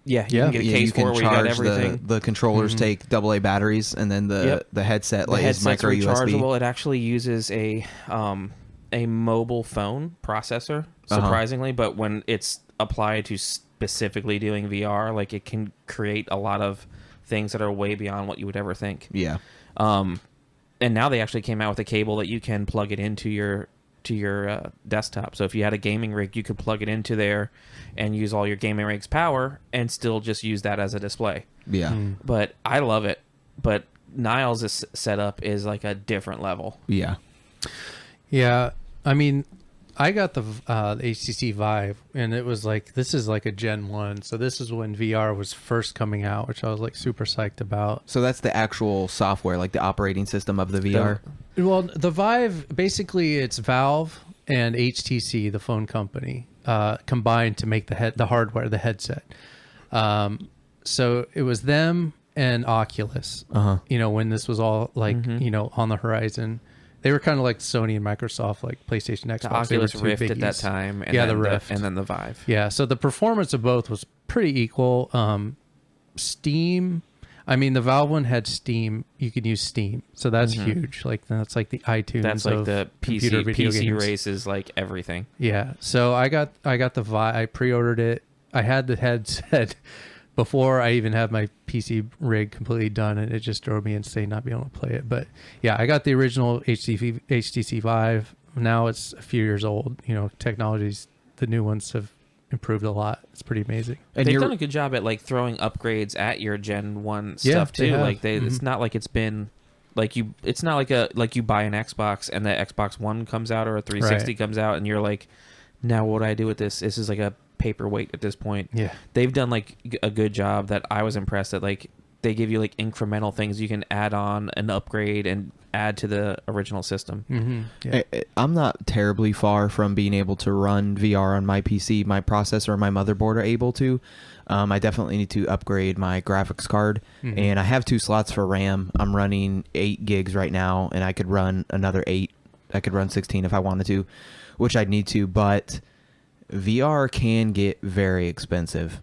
Speaker 2: Yeah, you can get a case
Speaker 3: you can
Speaker 2: for it where you got
Speaker 3: charge
Speaker 2: everything.
Speaker 3: the controllers take AA batteries, and then the headset
Speaker 2: The
Speaker 3: is
Speaker 2: headset's
Speaker 3: micro
Speaker 2: rechargeable.
Speaker 3: USB.
Speaker 2: It actually uses a mobile phone processor, surprisingly, but when it's applied to specifically doing VR, it can create a lot of things that are way beyond what you would ever think.
Speaker 3: Yeah.
Speaker 2: And now they actually came out with a cable that you can plug it into your desktop. So if you had a gaming rig, you could plug it into there and use all your gaming rig's power and still just use that as a display.
Speaker 3: Yeah.
Speaker 2: But I love it. But Niles' setup is a different level.
Speaker 3: Yeah.
Speaker 4: Yeah, I mean, I got the HTC Vive, and it was like, this is like a Gen 1. So this is when VR was first coming out, which I was like super psyched about.
Speaker 3: So that's the actual software, like the operating system of the VR.
Speaker 4: Well, the Vive, basically it's Valve and HTC, the phone company, combined to make the hardware, the headset. So it was them and Oculus, when this was all like, on the horizon. They were kind of like Sony and Microsoft, like PlayStation, Xbox.
Speaker 2: The Oculus Rift
Speaker 4: biggies
Speaker 2: at that time. And
Speaker 4: yeah,
Speaker 2: then
Speaker 4: the Rift.
Speaker 2: And then the Vive.
Speaker 4: Yeah, so the performance of both was pretty equal. Steam, I mean, the Valve one had Steam. You could use Steam. So that's huge. Like, that's like the iTunes
Speaker 2: That's like
Speaker 4: of
Speaker 2: the
Speaker 4: computer video
Speaker 2: PC
Speaker 4: games.
Speaker 2: races, like everything.
Speaker 4: Yeah. So I got the Vive. I pre-ordered it. I had the headset before I even had my PC rig completely done, and it just drove me insane not being able to play it. But yeah, I got the original HTC Vive. Now it's a few years old. Technologies, the new ones have improved a lot. It's pretty amazing.
Speaker 2: And they've done a good job at like throwing upgrades at your Gen 1
Speaker 4: Yeah,
Speaker 2: stuff
Speaker 4: they
Speaker 2: too.
Speaker 4: have.
Speaker 2: Like it's not like it's been like it's not like you buy an Xbox and the Xbox One comes out or a 360 comes out and you're like, now what do I do with this? This is like a paperweight at this point.
Speaker 4: Yeah.
Speaker 2: They've done like a good job that I was impressed that like they give you like incremental things you can add on and upgrade and add to the original system.
Speaker 4: Yeah.
Speaker 3: I'm not terribly far from being able to run VR on my PC. My processor and my motherboard are able to. I definitely need to upgrade my graphics card, and I have 2 slots for RAM. I'm running 8 gigs right now, and I could run another 8. I could run 16 if I wanted to, which I'd need to, but VR can get very expensive.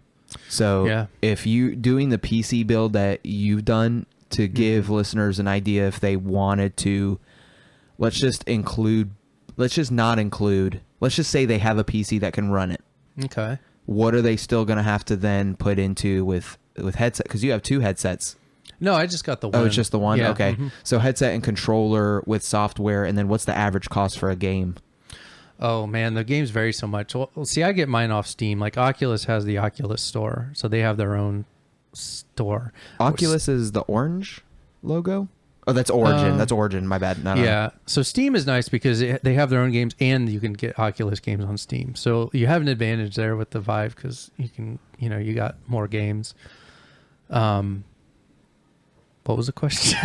Speaker 3: So if you doing the PC build that you've done, to give listeners an idea, if they wanted to, let's just say they have a PC that can run it.
Speaker 4: Okay.
Speaker 3: What are they still going to have to then put into with headset? Because you have 2 headsets.
Speaker 4: No, I just got the one.
Speaker 3: Oh, it's just the one?
Speaker 4: Yeah.
Speaker 3: Okay. So headset and controller with software, and then what's the average cost for a game?
Speaker 4: Oh man, the games vary so much. Well, see, I get mine off Steam. Like Oculus has the Oculus Store, so they have their own store.
Speaker 3: Oculus is the orange logo? Oh, that's Origin. That's Origin. My bad.
Speaker 4: Yeah. So Steam is nice because they have their own games, and you can get Oculus games on Steam. So you have an advantage there with the Vive because you can, you got more games. What was the question?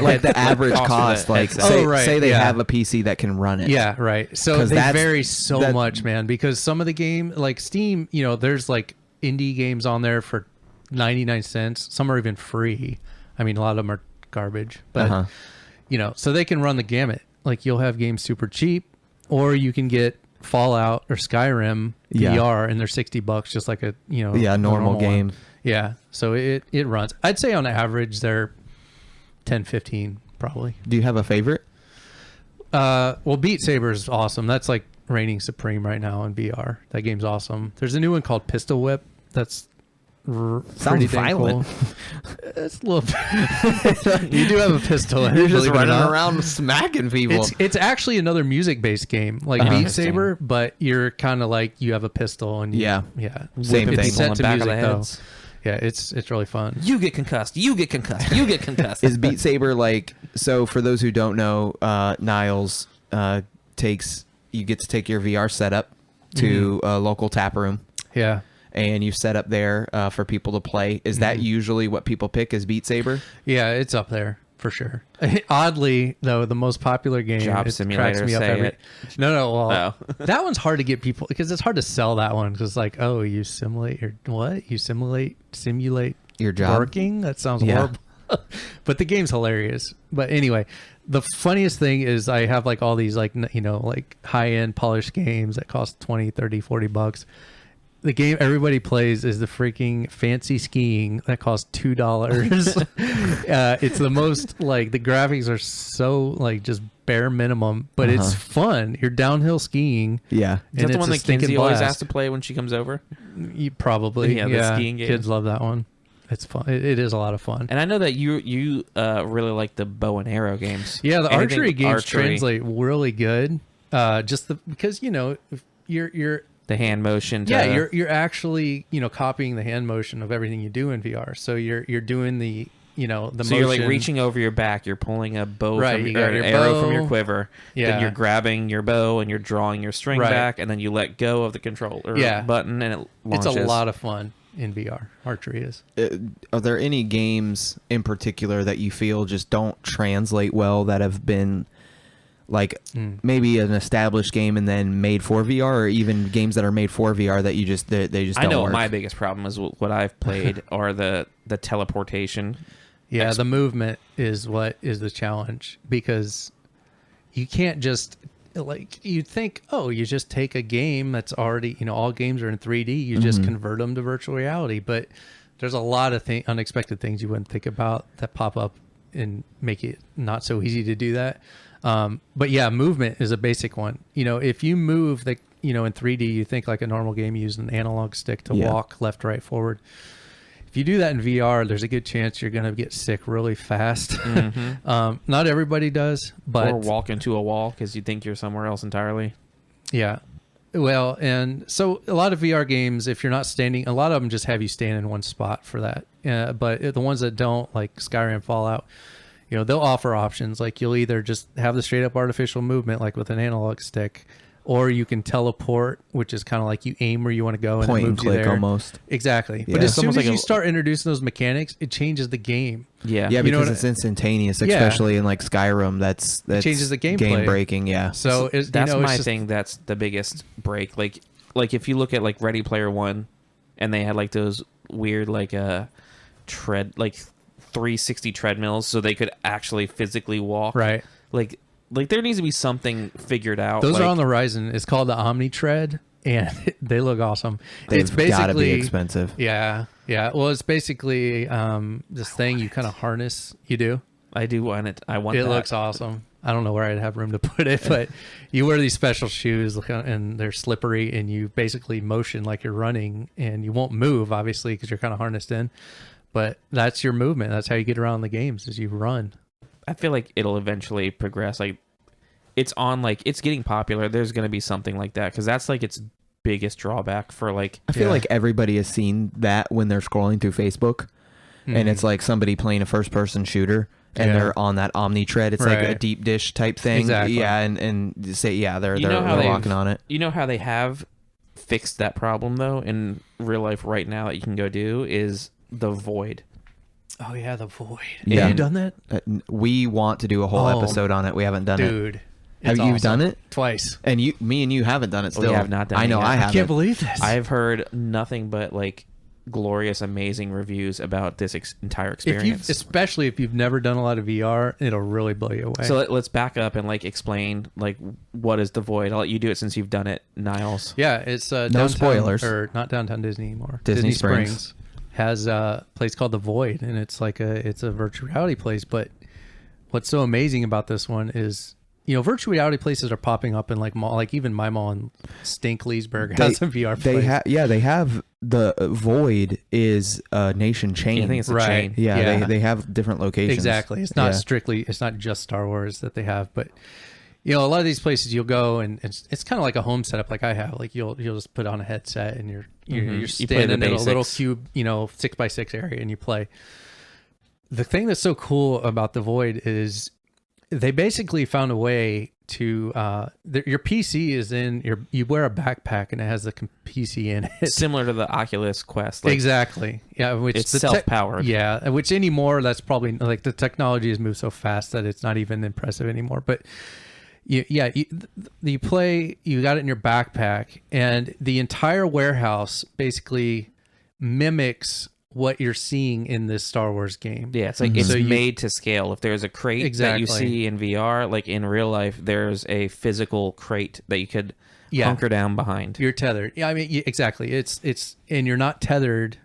Speaker 3: Like the average cost. Like, say they have a PC that can run it.
Speaker 4: Yeah, right. So they vary so much, man, because some of the game, like Steam, there's like indie games on there for 99 cents. Some are even free. I mean, a lot of them are garbage, but so they can run the gamut. Like you'll have games super cheap, or you can get Fallout or Skyrim VR, and they're $60, just like a normal
Speaker 3: game.
Speaker 4: One. Yeah, so it runs. I'd say on average they're 10, 15 probably.
Speaker 3: Do you have a favorite?
Speaker 4: Well, Beat Saber is awesome. That's like reigning supreme right now in VR. That game's awesome. There's a new one called Pistol Whip. That's
Speaker 3: sounds violent.
Speaker 4: Cool. It's a little. You do have a pistol.
Speaker 3: You're just running around smacking people.
Speaker 4: It's actually another music-based game, like Beat Saber, but you're kind of like you have a pistol and
Speaker 3: same thing.
Speaker 4: It's set to
Speaker 2: back
Speaker 4: music
Speaker 2: of the
Speaker 4: though.
Speaker 2: heads.
Speaker 4: Yeah, it's really fun.
Speaker 2: You get concussed. You get concussed. You get concussed.
Speaker 3: Is Beat Saber like, so for those who don't know, Niles you get to take your VR setup to a local tap room.
Speaker 4: Yeah.
Speaker 3: And you set up there for people to play. Is that usually what people pick as Beat Saber?
Speaker 4: Yeah, it's up there for sure. Oddly, though, the most popular game
Speaker 2: Job Simulator. Say it.
Speaker 4: No. Well, that one's hard to get people because it's hard to sell that one because like, oh, you simulate your what? You simulate
Speaker 3: your job
Speaker 4: working? That sounds horrible. But the game's hilarious. But anyway, the funniest thing is I have like all these like like high-end polished games that cost $20, $30, $40. The game everybody plays is the freaking fancy skiing that costs $2. It's the most like the graphics are so like just bare minimum, but it's fun. You're downhill skiing.
Speaker 3: Yeah.
Speaker 2: Is that the one that Kinsey always has to play when she comes over?
Speaker 4: Probably.
Speaker 2: Yeah, the skiing game.
Speaker 4: Kids love that one. It's fun. It is a lot of fun.
Speaker 2: And I know that you really like the bow and arrow games.
Speaker 4: Yeah, the archery games translate really good. Because you're
Speaker 2: the hand motion.
Speaker 4: You're actually copying the hand motion of everything you do in VR. So you're doing the the
Speaker 2: So
Speaker 4: motion.
Speaker 2: you're like reaching over your back. You're pulling a bow
Speaker 4: Right,
Speaker 2: from
Speaker 4: you
Speaker 2: your,
Speaker 4: got
Speaker 2: or
Speaker 4: your
Speaker 2: an arrow from
Speaker 4: bow.
Speaker 2: your quiver.
Speaker 4: Yeah.
Speaker 2: Then you're grabbing your bow and you're drawing your string
Speaker 4: Right.
Speaker 2: back, and then you let go of the controller button, and it
Speaker 4: It's
Speaker 2: launches.
Speaker 4: a lot of fun in VR. Archery is.
Speaker 3: Are there any games in particular that you feel just don't translate well that have been like maybe an established game and then made for VR, or even games that are made for VR that you just they just
Speaker 2: I
Speaker 3: don't
Speaker 2: know
Speaker 3: work?
Speaker 2: my biggest problem is what I've played are the teleportation.
Speaker 4: Yeah, the movement is what is the challenge, because you can't just like you think, oh, you just take a game that's already, all games are in 3D, you just convert them to virtual reality, but there's a lot of unexpected things you wouldn't think about that pop up and make it not so easy to do that. But yeah, movement is a basic one. If you move in 3D, you think like a normal game, you use an analog stick to walk left, right, forward. If you do that in VR, there's a good chance you're going to get sick really fast. Not everybody does, but
Speaker 2: Or walk into a wall because you think you're somewhere else entirely.
Speaker 4: yeah. Well, and so a lot of VR games, if you're not standing, a lot of them just have you stand in one spot for that. But the ones that don't, like Skyrim, Fallout, they'll offer options. Like you'll either just have the straight up artificial movement, like with an analog stick, or you can teleport, which is kind of like you aim where you want to go and
Speaker 3: Point
Speaker 4: it
Speaker 3: and
Speaker 4: moves you
Speaker 3: click
Speaker 4: there.
Speaker 3: almost.
Speaker 4: Exactly.
Speaker 3: Yeah.
Speaker 4: But as
Speaker 3: It's
Speaker 4: soon
Speaker 2: almost
Speaker 4: as
Speaker 2: like
Speaker 4: you
Speaker 2: a-
Speaker 4: start introducing those mechanics, it changes the game.
Speaker 2: Yeah.
Speaker 3: Yeah,
Speaker 4: You know
Speaker 3: because
Speaker 4: what
Speaker 3: it's instantaneous, especially in like Skyrim. That's
Speaker 4: changes the gameplay.
Speaker 3: game breaking. Yeah.
Speaker 4: So it's,
Speaker 2: That's
Speaker 4: it's
Speaker 2: my
Speaker 4: just-
Speaker 2: thing. That's the biggest break. Like if you look at like Ready Player One, and they had like those weird like 360 treadmills, so they could actually physically walk.
Speaker 4: Right.
Speaker 2: Like there needs to be something figured out.
Speaker 4: Those
Speaker 2: like,
Speaker 4: are on the horizon. It's called the Omni Tread, and they look awesome.
Speaker 3: They've
Speaker 4: It's
Speaker 3: got to be
Speaker 4: basically
Speaker 3: expensive.
Speaker 4: Yeah. Well, it's basically this thing you kind of harness. You do.
Speaker 2: I do want it. I want
Speaker 4: It
Speaker 2: that.
Speaker 4: looks awesome. I don't know where I'd have room to put it, but you wear these special shoes and they're slippery, and you basically motion like you're running, and you won't move obviously because you're kind of harnessed in. But that's your movement. That's how you get around the games, is you run.
Speaker 2: I feel like it'll eventually progress. Like it's getting popular. There's going to be something like that because that's like its biggest drawback for like.
Speaker 3: I feel like everybody has seen that when they're scrolling through Facebook, and it's like somebody playing a first-person shooter, and they're on that Omni Tread. It's like a
Speaker 4: Right.
Speaker 3: deep dish type thing.
Speaker 4: Exactly.
Speaker 3: Yeah, and say they're
Speaker 2: You know how
Speaker 3: they're
Speaker 2: they've-
Speaker 3: walking on it.
Speaker 2: You know how they have fixed that problem though in real life right now that you can go do is the Void.
Speaker 4: Oh yeah, the Void.
Speaker 3: Yeah.
Speaker 4: Have you done that,
Speaker 3: We want to do a whole
Speaker 4: Oh,
Speaker 3: episode on it. We haven't done it.
Speaker 4: dude?
Speaker 3: Have
Speaker 4: it's
Speaker 3: you
Speaker 4: awesome.
Speaker 3: done it?
Speaker 4: Twice?
Speaker 3: And me and you haven't done it
Speaker 2: We
Speaker 3: still.
Speaker 2: have not done
Speaker 3: I
Speaker 2: it
Speaker 3: know
Speaker 2: yet.
Speaker 3: I
Speaker 2: I
Speaker 3: haven't.
Speaker 4: I can't believe this.
Speaker 2: I've heard nothing but like glorious, amazing reviews about this entire experience.
Speaker 4: Especially if you've never done a lot of VR, it'll really blow you away.
Speaker 2: So let's back up and like explain like what is the Void. I'll let you do it since you've done it, Niles.
Speaker 4: yeah, it's downtown,
Speaker 3: spoilers.
Speaker 4: or not downtown Disney anymore.
Speaker 3: Disney Springs.
Speaker 4: Has a place called the Void, and it's like it's a virtual reality place. But what's so amazing about this one is, virtual reality places are popping up in like mall, like even my mall in Stink Leesburg has a VR place.
Speaker 3: They have the Void is a nation chain.
Speaker 2: Yeah, I think it's a
Speaker 4: Right.
Speaker 2: chain.
Speaker 3: Yeah, They have different locations.
Speaker 4: Exactly. It's not it's not just Star Wars that they have, but a lot of these places you'll go and it's kind of like a home setup like I have. Like you'll just put on a headset and you're
Speaker 2: play the
Speaker 4: standing in a little
Speaker 2: basics.
Speaker 4: cube, 6x6 area, and you play. The thing that's so cool about the Void is they basically found a way to your PC is you wear a backpack and it has the PC in it.
Speaker 2: Similar to the Oculus Quest. Like,
Speaker 4: Exactly. Yeah, which
Speaker 2: It's
Speaker 4: the
Speaker 2: self-powered.
Speaker 4: Yeah, which anymore that's probably like the technology has moved so fast that it's not even impressive anymore. But you play, you got it in your backpack, and the entire warehouse basically mimics what you're seeing in this Star Wars game.
Speaker 2: Yeah, it's like it's
Speaker 4: So you-
Speaker 2: made to scale. If there's a crate that you
Speaker 4: Exactly.
Speaker 2: see in VR, like in real life, there's a physical crate that you could hunker down behind.
Speaker 4: You're tethered. Yeah, I mean, exactly. It's and you're not tethered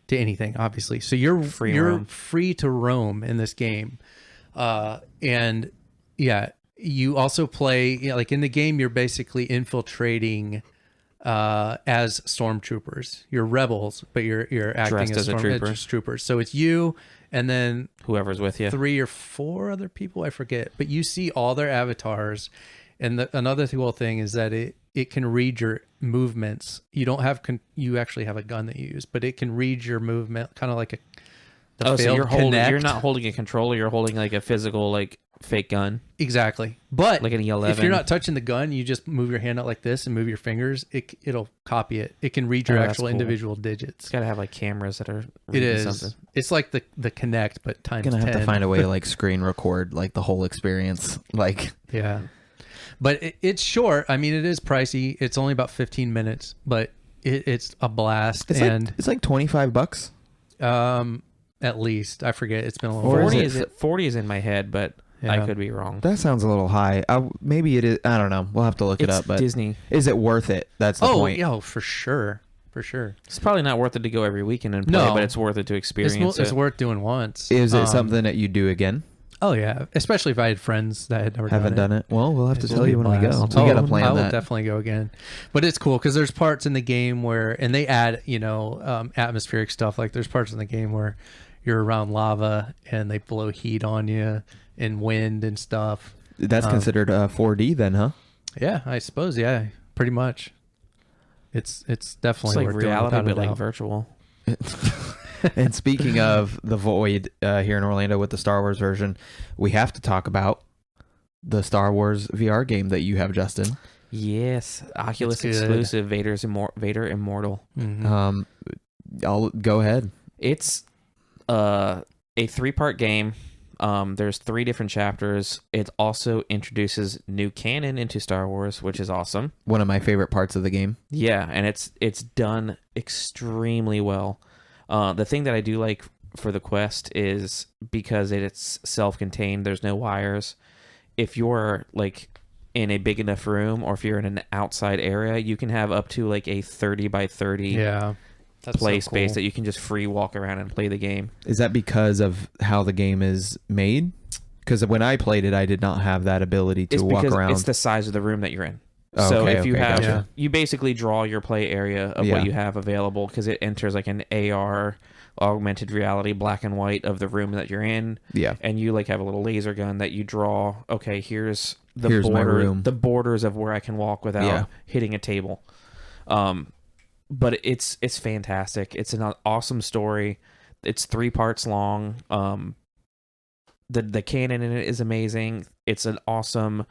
Speaker 4: to anything, obviously. So you're
Speaker 2: roam.
Speaker 4: free to roam in this game. And yeah, you also play like in the game. You're basically infiltrating as stormtroopers. You're rebels, but you're acting
Speaker 2: Dressed
Speaker 4: as
Speaker 2: as a trooper.
Speaker 4: troopers. So it's you and then
Speaker 2: Whoever's with you.
Speaker 4: 3 or 4 other people, I forget, but you see all their avatars. And another cool thing is that it can read your movements. You don't have you actually have a gun that you use, but it can read your movement, kind of like
Speaker 2: So
Speaker 4: failed
Speaker 2: you're
Speaker 4: Kinect.
Speaker 2: not holding a controller. You're holding like a physical like fake gun,
Speaker 4: Exactly. But
Speaker 2: like an E11.
Speaker 4: if you're not touching the gun, you just move your hand out like this and move your fingers. It'll copy it. It can read your
Speaker 2: that's
Speaker 4: actual
Speaker 2: cool.
Speaker 4: individual digits.
Speaker 2: It's got to have like cameras that are
Speaker 4: It
Speaker 2: reading
Speaker 4: is.
Speaker 2: something.
Speaker 4: It's like the Kinect, but times
Speaker 3: I'm gonna
Speaker 4: 10.
Speaker 3: have to find a way to like screen record like the whole experience. Like,
Speaker 4: Yeah. But it's short. I mean, it is pricey. It's only about 15 minutes, but it's a blast.
Speaker 3: it's
Speaker 4: and
Speaker 3: like $25.
Speaker 4: at least, I forget. It's been a little
Speaker 3: Or
Speaker 4: while.
Speaker 3: is
Speaker 2: 40 is in my head, but I
Speaker 4: Yeah.
Speaker 2: could be wrong.
Speaker 3: That sounds a little high. Maybe it is. I don't know. We'll have to look it
Speaker 2: It's
Speaker 3: up. But
Speaker 2: Disney.
Speaker 3: is it worth it? That's the
Speaker 4: Oh,
Speaker 3: point.
Speaker 4: yeah, for sure. For sure.
Speaker 2: It's probably not worth it to go every weekend and play,
Speaker 4: No.
Speaker 2: but it's worth it to experience
Speaker 4: It's
Speaker 2: it.
Speaker 4: worth doing once.
Speaker 3: Is it something that you do again?
Speaker 4: Oh, yeah. Especially if I had friends that had never
Speaker 3: Haven't done it. Well, we'll have to
Speaker 4: It's
Speaker 3: tell
Speaker 4: gonna
Speaker 3: you
Speaker 4: be a
Speaker 3: when we go.
Speaker 4: blast.
Speaker 3: We gotta
Speaker 4: I
Speaker 3: plan
Speaker 4: will
Speaker 3: that.
Speaker 4: definitely go again. But it's cool because there's parts in the game where, and they add, atmospheric stuff. Like there's parts in the game where you're around lava and they blow heat on you and wind and stuff.
Speaker 3: That's considered 4D then, huh?
Speaker 4: Yeah, I suppose. Yeah, pretty much. It's definitely
Speaker 2: It's like
Speaker 4: worth
Speaker 2: reality,
Speaker 4: doing
Speaker 2: but
Speaker 4: without a
Speaker 2: like
Speaker 4: doubt.
Speaker 2: virtual.
Speaker 3: And speaking of the Void here in Orlando with the Star Wars version, we have to talk about the Star Wars VR game that you have, Justin.
Speaker 2: Yes, Oculus
Speaker 4: It's good.
Speaker 2: exclusive. Vader Immortal.
Speaker 4: Mhm.
Speaker 3: I'll go ahead.
Speaker 2: It's a 3-part game. There's 3 different chapters. It also introduces new canon into Star Wars, which is awesome.
Speaker 3: One of my favorite parts of the game.
Speaker 2: Yeah, and it's done extremely well. The thing that I do like for the Quest is because it's self-contained. There's no wires. If you're like in a big enough room, or if you're in an outside area, you can have up to like a 30 by 30
Speaker 4: Yeah. That's
Speaker 2: play
Speaker 4: so
Speaker 2: space
Speaker 4: cool.
Speaker 2: that you can just free walk around and play the game.
Speaker 3: Is that because of how the game is made? Because when I played it, I did not have that ability to
Speaker 2: It's
Speaker 3: walk
Speaker 2: because
Speaker 3: around.
Speaker 2: it's the size of the room that you're in.
Speaker 3: Oh,
Speaker 2: So
Speaker 3: okay,
Speaker 2: if you
Speaker 3: okay,
Speaker 2: have,
Speaker 3: gotcha.
Speaker 2: you basically draw your play area of
Speaker 3: Yeah.
Speaker 2: what you have available, because it enters like an AR, augmented reality, black and white of the room that you're in.
Speaker 3: Yeah.
Speaker 2: And you like have a little laser gun that you draw. Okay, here's the
Speaker 3: Here's my room.
Speaker 2: the borders of where I can walk without
Speaker 3: Yeah.
Speaker 2: hitting a table. But it's fantastic. It's an awesome story. It's 3 parts long. The canon in it is amazing. It's an awesome,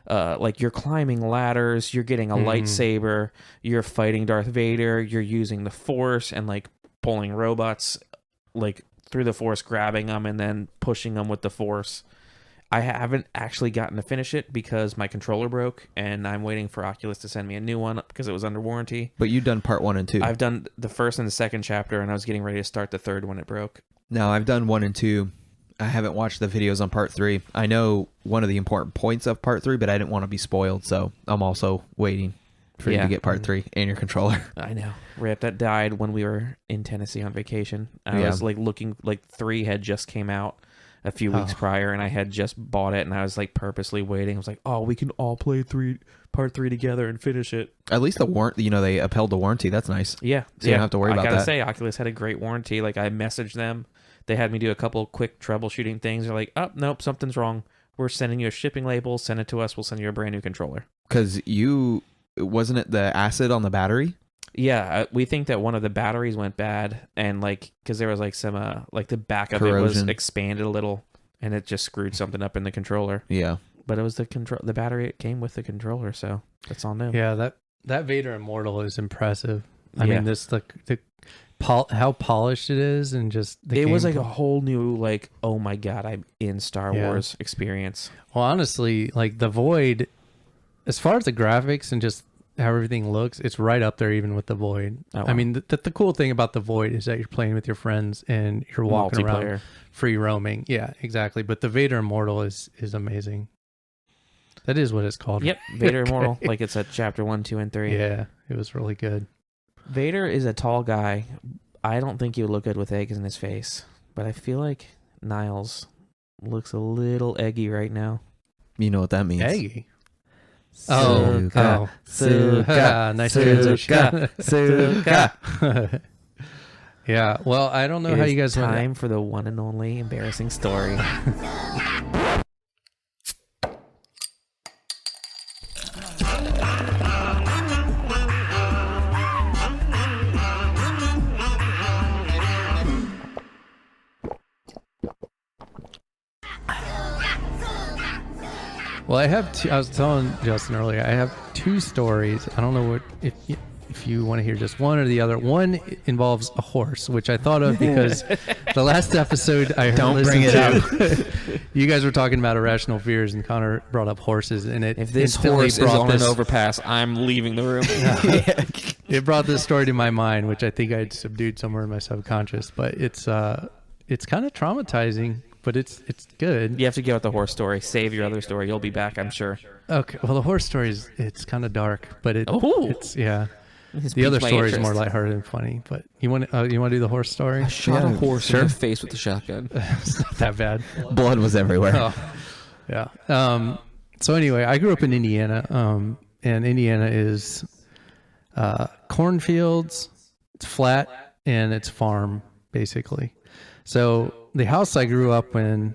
Speaker 2: like you're climbing ladders, you're getting a lightsaber, you're fighting Darth Vader, you're using the Force and like pulling robots like through the Force, grabbing them and then pushing them with the Force. I haven't actually gotten to finish it because my controller broke, and I'm waiting for Oculus to send me a new one because it was under warranty.
Speaker 3: But you've done part 1 and 2.
Speaker 2: I've done the first and the second chapter, and I was getting ready to start the third when it broke.
Speaker 3: No, I've done 1 and 2. I haven't watched the videos on part 3. I know one of the important points of part 3, but I didn't want to be spoiled, so I'm also waiting for you
Speaker 2: Yeah.
Speaker 3: to get part 3 and your controller.
Speaker 2: I know. Rip, that died when we were in Tennessee on vacation. I
Speaker 3: Yeah.
Speaker 2: was like looking, like 3 had just came out a few weeks prior, and I had just bought it, and I was like purposely waiting. I was like, oh, we can all play part 3 together and finish it.
Speaker 3: At least the warrant, they upheld the warranty. That's nice.
Speaker 2: Yeah.
Speaker 3: So you don't have to worry about
Speaker 2: I gotta
Speaker 3: that.
Speaker 2: say, Oculus had a great warranty. Like, I messaged them. They had me do a couple quick troubleshooting things. They're like, oh, nope, something's wrong. We're sending you a shipping label. Send it to us. We'll send you a brand new controller.
Speaker 3: Because wasn't it the acid on the battery?
Speaker 2: Yeah, we think that one of the batteries went bad, and like, because there was like some, like the back of it was
Speaker 3: Corrosion.
Speaker 2: expanded a little, and it just screwed something up in the controller.
Speaker 3: Yeah.
Speaker 2: But it was the battery. It came with the controller, so that's all new.
Speaker 4: Yeah, that Vader Immortal is impressive. I
Speaker 2: Yeah.
Speaker 4: mean, this how polished it is, and just
Speaker 2: It was like a
Speaker 4: gameplay.
Speaker 2: whole new, like, oh my god, I'm in Star Wars experience.
Speaker 4: Well, honestly, like the Void, as far as the graphics and just how everything looks, it's right up there even with the Void.
Speaker 2: Oh, wow.
Speaker 4: I mean, the cool thing about the Void is that you're playing with your friends and you're walking around
Speaker 2: Multiplayer.
Speaker 4: free roaming. Yeah, exactly. But the Vader Immortal is amazing. That is what it's called.
Speaker 2: Yep, Vader
Speaker 4: Okay.
Speaker 2: Immortal. Like it's a chapter 1, 2, and 3.
Speaker 4: Yeah, it was really good.
Speaker 2: Vader is a tall guy. I don't think he would look good with eggs in his face, but I feel like Niles looks a little eggy right now.
Speaker 3: You know what that means.
Speaker 4: Eggy.
Speaker 3: Suka, Suka,
Speaker 4: nice
Speaker 3: Suka,
Speaker 4: transition.
Speaker 3: Suka.
Speaker 4: Yeah, well, I don't know
Speaker 2: It
Speaker 4: how
Speaker 2: is
Speaker 4: you guys
Speaker 2: time for the one and only embarrassing story.
Speaker 4: Well, I have two, I was telling Justin earlier, I have two stories. I don't know what if you want to hear just one or the other. One involves a horse, which I thought of because the last episode I
Speaker 3: Don't bring it
Speaker 4: up. You guys were talking about irrational fears, and Connor brought up horses, and it
Speaker 2: If this
Speaker 4: instantly
Speaker 2: horse is
Speaker 4: brought
Speaker 2: on
Speaker 4: this,
Speaker 2: an overpass, I'm leaving the room.
Speaker 4: it brought this story to my mind, which I think I'd subdued somewhere in my subconscious. But it's kind of traumatizing, but it's good.
Speaker 2: You have to get with the horse story. Save your other story. You'll be back, I'm sure.
Speaker 4: Okay. Well, the horse story it's kind of dark, but it's yeah.
Speaker 2: This
Speaker 4: The other
Speaker 2: piques my
Speaker 4: story is
Speaker 2: interest.
Speaker 4: more lighthearted and funny. But you want to do the horse story?
Speaker 2: Shot a horse
Speaker 3: sure.
Speaker 2: in the face with a shotgun.
Speaker 4: It's not that bad.
Speaker 3: Blood was everywhere.
Speaker 4: Oh, yeah. So anyway, I grew up in Indiana, and Indiana is cornfields. It's flat and it's farm basically. So the house I grew up in,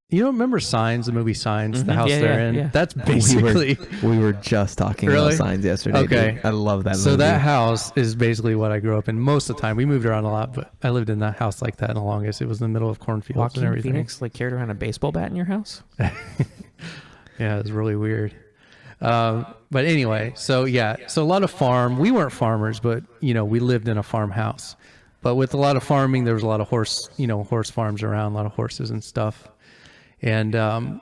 Speaker 4: you don't remember Signs, the movie Signs, the house
Speaker 2: Yeah,
Speaker 4: they're
Speaker 2: yeah,
Speaker 4: in?
Speaker 2: yeah.
Speaker 4: That's basically.
Speaker 3: We were just talking
Speaker 4: Really?
Speaker 3: about Signs yesterday.
Speaker 4: Okay.
Speaker 3: Dude. I love that movie.
Speaker 4: So that house is basically what I grew up in most of the time. We moved around a lot, but I lived in that house like that the longest. It was in the middle of cornfields
Speaker 2: Joaquin
Speaker 4: and everything.
Speaker 2: Phoenix carried around a baseball bat in your house?
Speaker 4: Yeah, it was really weird. But anyway, so a lot of farm. We weren't farmers, but we lived in a farmhouse. But with a lot of farming, there was a lot of horse farms around, a lot of horses and stuff. And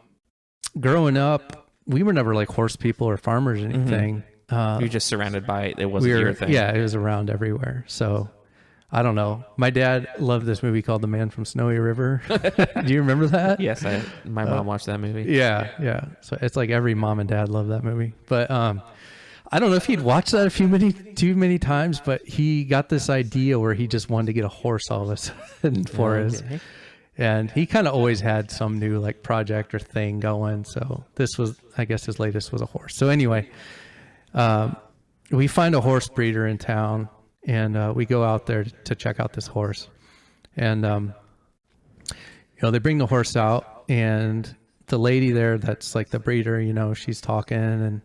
Speaker 4: growing up, we were never like horse people or farmers or anything.
Speaker 2: You were just surrounded by it. It wasn't
Speaker 4: We were,
Speaker 2: your thing.
Speaker 4: yeah, it was around everywhere. So I don't know. My dad loved this movie called The Man from Snowy River. Do you remember that?
Speaker 2: Yes, my mom watched that movie.
Speaker 4: Yeah. So it's like every mom and dad loved that movie. But I don't know if he'd watched that too many times, but he got this idea where he just wanted to get a horse all of a sudden for us.
Speaker 2: Okay.
Speaker 4: And he kind of always had some new like project or thing going. So this was, I guess his latest was a horse. So anyway, we find a horse breeder in town, and we go out there to check out this horse. And, they bring the horse out, and the lady there that's like the breeder, she's talking and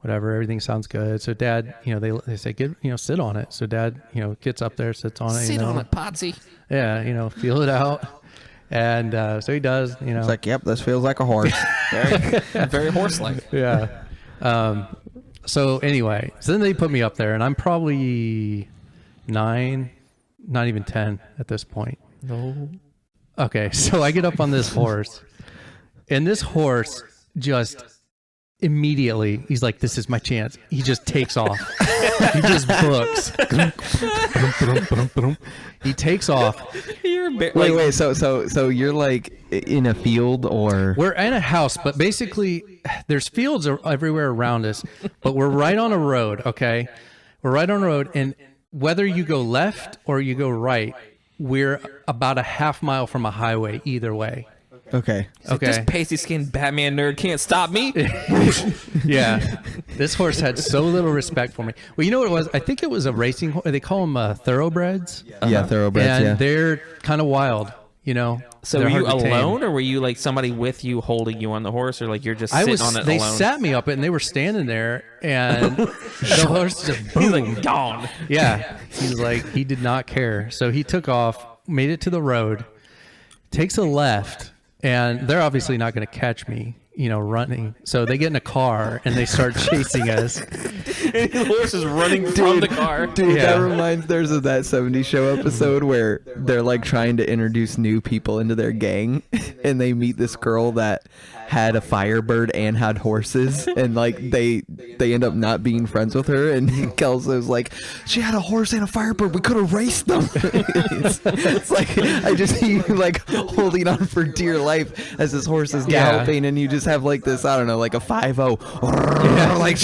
Speaker 4: whatever, everything sounds good. So dad, they say, sit on it. So dad, gets up there, sits on it.
Speaker 2: Sit on it, Potsy.
Speaker 4: Yeah, feel it out. And so he does,
Speaker 3: It's like, yep, this feels like a horse.
Speaker 2: Very horse-like.
Speaker 4: yeah. So anyway, so then they put me up there, and I'm probably 9, not even 10 at this point.
Speaker 2: No.
Speaker 4: Okay, so I get up on this horse, and this horse just immediately, he's like, this is my chance. He just takes off. He just books. He takes off.
Speaker 3: Wait. So you're like in a field or?
Speaker 4: We're in a house, but basically there's fields everywhere around us, but we're right on a road, okay? We're right on a road, and whether you go left or you go right, we're about a half mile from a highway either way.
Speaker 3: Okay.
Speaker 2: Okay. This pasty-skinned Batman nerd can't stop me.
Speaker 4: Yeah. This horse had so little respect for me. Well, you know what it was? I think it was a racing horse. They call them thoroughbreds.
Speaker 3: Yeah, thoroughbreds,
Speaker 4: and they're kind of wild,
Speaker 2: So
Speaker 4: They're
Speaker 2: were you
Speaker 4: hard to tame.
Speaker 2: alone, or were you like somebody with you holding you on the horse, or like you're just sitting on it
Speaker 4: They
Speaker 2: alone?
Speaker 4: sat me up and they were standing there, and the horse just boom.
Speaker 2: He's like, gone.
Speaker 4: Yeah. He's like, he did not care. So he took off, made it to the road, takes a left, and they're obviously not going to catch me, running. So they get in a car and they start chasing us.
Speaker 2: And the horse is running from the car.
Speaker 3: Dude,
Speaker 4: Yeah.
Speaker 3: that reminds there's that 70s show episode where they're like trying to introduce new people into their gang, and they meet this girl that had a Firebird and had horses, and like they end up not being friends with her, and Kelso's like, she had a horse and a Firebird, we could have raced them. it's like I just see you like holding on for dear life as this horse is galloping, and you just have like this, I don't know, like a 5-0 like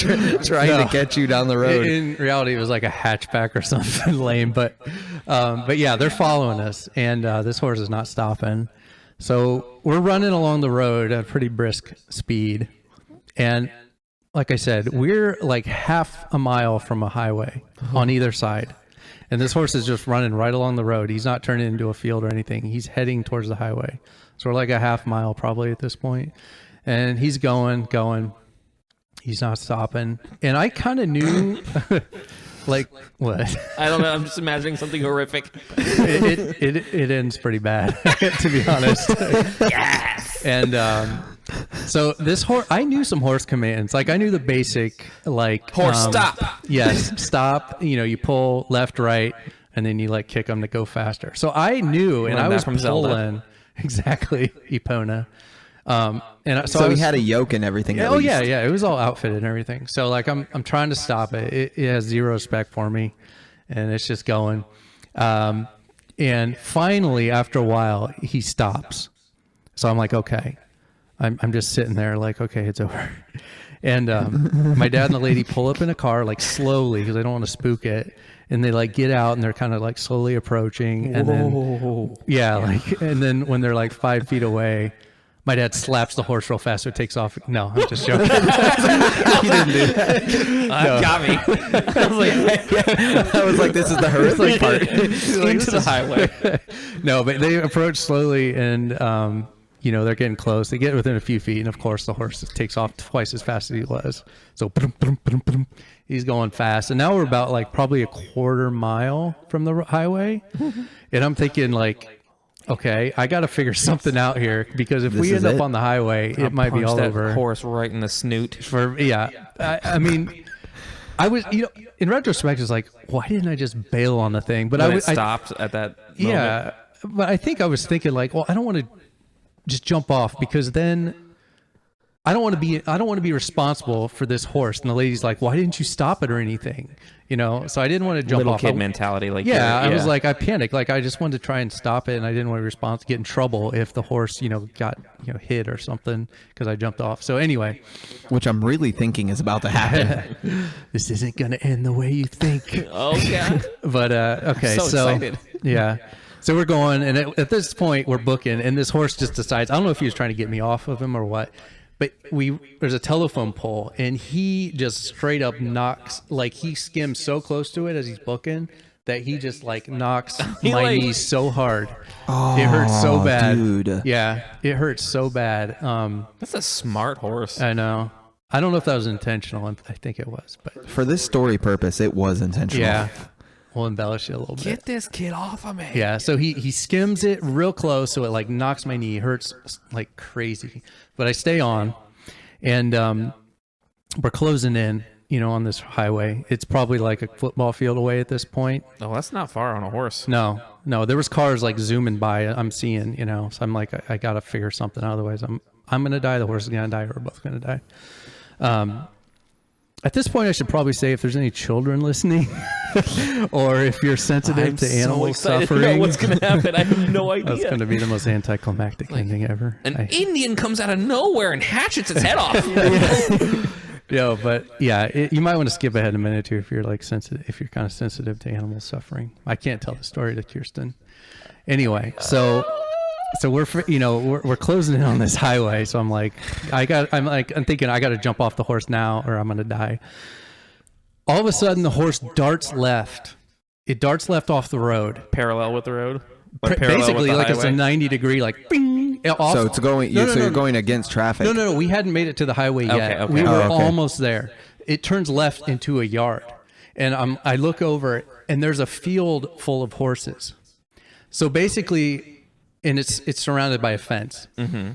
Speaker 3: trying to catch you down the road.
Speaker 4: In reality, it was like a hatchback or something lame, but yeah, they're following us, and this horse is not stopping. So we're running along the road at a pretty brisk speed, and like I said, we're like half a mile from a highway on either side, and this horse is just running right along the road. He's not turning into a field or anything. He's heading towards the highway. So we're like a half mile probably at this point, and he's going. He's not stopping, and I kind of knew. Like what?
Speaker 2: I don't know. I'm just imagining something horrific.
Speaker 4: It ends pretty bad, to be honest.
Speaker 2: Yes.
Speaker 4: And So this horse, I knew some horse commands. Like I knew the basic, like
Speaker 2: Horse, stop.
Speaker 4: Yes, stop. You know, you pull left, right, and then you like kick them to go faster. So I knew, and
Speaker 2: Learned
Speaker 4: I
Speaker 2: that
Speaker 4: was
Speaker 2: from Zelda.
Speaker 4: pulling exactly Epona.
Speaker 3: So
Speaker 4: I
Speaker 3: he
Speaker 4: was,
Speaker 3: had a yoke and everything. at
Speaker 4: oh
Speaker 3: least.
Speaker 4: yeah, it was all outfitted and everything. So like I'm trying to stop it. It has zero respect for me, and it's just going. And finally, after a while, he stops. So I'm like, okay. I'm just sitting there like, okay, it's over. And my dad and the lady pull up in a car like slowly because they don't want to spook it. And they like get out and they're kind of like slowly approaching. And then, yeah, like, and then when they're like 5 feet away, my dad slaps the horse real fast so it takes off. No, I'm just joking. He didn't do that.
Speaker 2: Got me.
Speaker 3: I was like, this is the horrific part.
Speaker 2: Into the highway.
Speaker 4: No, but they approach slowly and, you know, they're getting close. They get within a few feet. And of course, the horse takes off twice as fast as he was. So he's going fast. And now we're about like probably a quarter mile from the highway. And I'm thinking like, okay, I got to figure something out here because if we end up on the highway, it might be all
Speaker 2: that
Speaker 4: over.
Speaker 2: Horse right in the snoot.
Speaker 4: I mean, I was, you know, in retrospect, it's like, why didn't I just bail on the thing? But
Speaker 2: I stopped at that moment.
Speaker 4: Yeah, but I think I was thinking like, well, I don't want to just jump off because then I don't want to be responsible for this horse. And the lady's like, why didn't you stop it or anything? You know, so I didn't want to jump
Speaker 2: Little
Speaker 4: off.
Speaker 2: kid mentality. Like
Speaker 4: I was like, I panicked. Like I just wanted to try and stop it. And I didn't want to get in trouble if the horse, you know, got, you know, hit or something because I jumped off. So anyway,
Speaker 3: Which I'm really thinking is about to happen.
Speaker 4: this isn't going to end the way you think.
Speaker 2: Oh, God.
Speaker 4: But, okay.
Speaker 2: So excited.
Speaker 4: Yeah. So we're going, and at this point, we're booking, and this horse just decides, I don't know if he was trying to get me off of him or what, but there's a telephone pole, and he just straight up knocks, like he skims so close to it as he's booking that he just like knocks my knees so hard. It hurts so bad.
Speaker 3: Dude.
Speaker 4: Yeah, it hurts so bad.
Speaker 2: That's a smart horse.
Speaker 4: I know. I don't know if that was intentional. I think it was, but
Speaker 3: For this story purpose, it was intentional.
Speaker 4: yeah. We'll embellish it a little bit.
Speaker 2: Get this kid off of me.
Speaker 4: Yeah, so he skims it real close, so it like knocks my knee, hurts like crazy. But I stay on, and we're closing in, you know, on this highway. It's probably like a football field away at this point.
Speaker 2: Oh, that's not far on a horse.
Speaker 4: No, there was cars like zooming by. I'm seeing, you know, so I'm like, I gotta figure something out. Otherwise, I'm gonna die. The horse is gonna die. Or we're both gonna die. At this point, I should probably say if there's any children listening, or if you're sensitive to animal suffering,
Speaker 2: What's going to happen? I have no idea.
Speaker 4: that's going to be the most anticlimactic ending ever.
Speaker 2: An Indian comes out of nowhere and hatchets its head off.
Speaker 4: Yeah, but yeah, you might want to skip ahead a minute or two if you're like sensitive, if you're kind of sensitive to animal suffering. I can't tell the story to Kirsten. Anyway, so we're closing in on this highway. So I'm thinking I got to jump off the horse now or I'm going to die. All of a sudden the horse darts left. It darts left off the road.
Speaker 2: Parallel with the road?
Speaker 4: Basically like it's a 90 degree like bing, off.
Speaker 3: So it's going. You're going against traffic.
Speaker 4: No. We hadn't made it to the highway yet.
Speaker 2: Okay.
Speaker 4: We were
Speaker 3: okay.
Speaker 4: almost there. It turns left into a yard. And I look over and there's a field full of horses. So basically, and it's surrounded by a fence. Mm-hmm.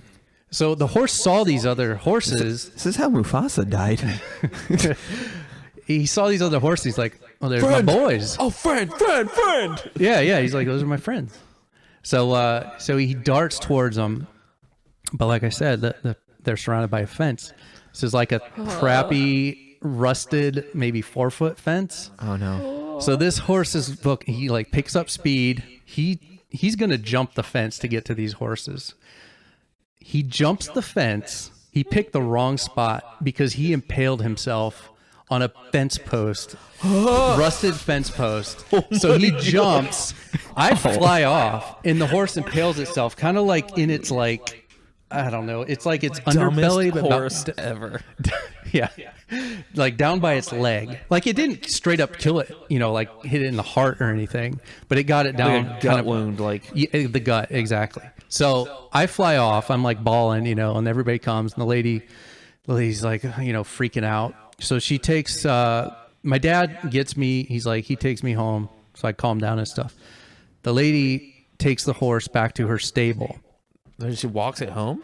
Speaker 4: So the horse saw these other horses.
Speaker 3: This is how Mufasa died.
Speaker 4: He saw these other horses. He's like, "Oh, there's my boys."
Speaker 2: Oh, friend.
Speaker 4: Yeah. He's like, "Those are my friends." So he darts towards them, but like I said, they're surrounded by a fence. This is like a crappy, rusted, maybe 4-foot fence.
Speaker 3: Oh no!
Speaker 4: So this horse he like picks up speed. He's gonna jump the fence to get to these horses. He jumps the fence. He picked the wrong spot because he impaled himself on a fence post, rusted fence post. So he jumps. I fly off, and the horse impales itself, kind of like in its like, I don't know. It's like its underbelly, but
Speaker 2: horse ever.
Speaker 4: yeah, like down by its leg. Like it didn't straight up kill it, you know, like hit it in the heart or anything, but it got it down,
Speaker 2: Like a gut wound, like
Speaker 4: yeah, the gut, exactly. So I fly off. I'm like bawling, you know, and everybody comes, and the lady's like, you know, freaking out. So she takes, my dad gets me, he takes me home. So I calm down and stuff. The lady takes the horse back to her stable.
Speaker 2: She walks it home.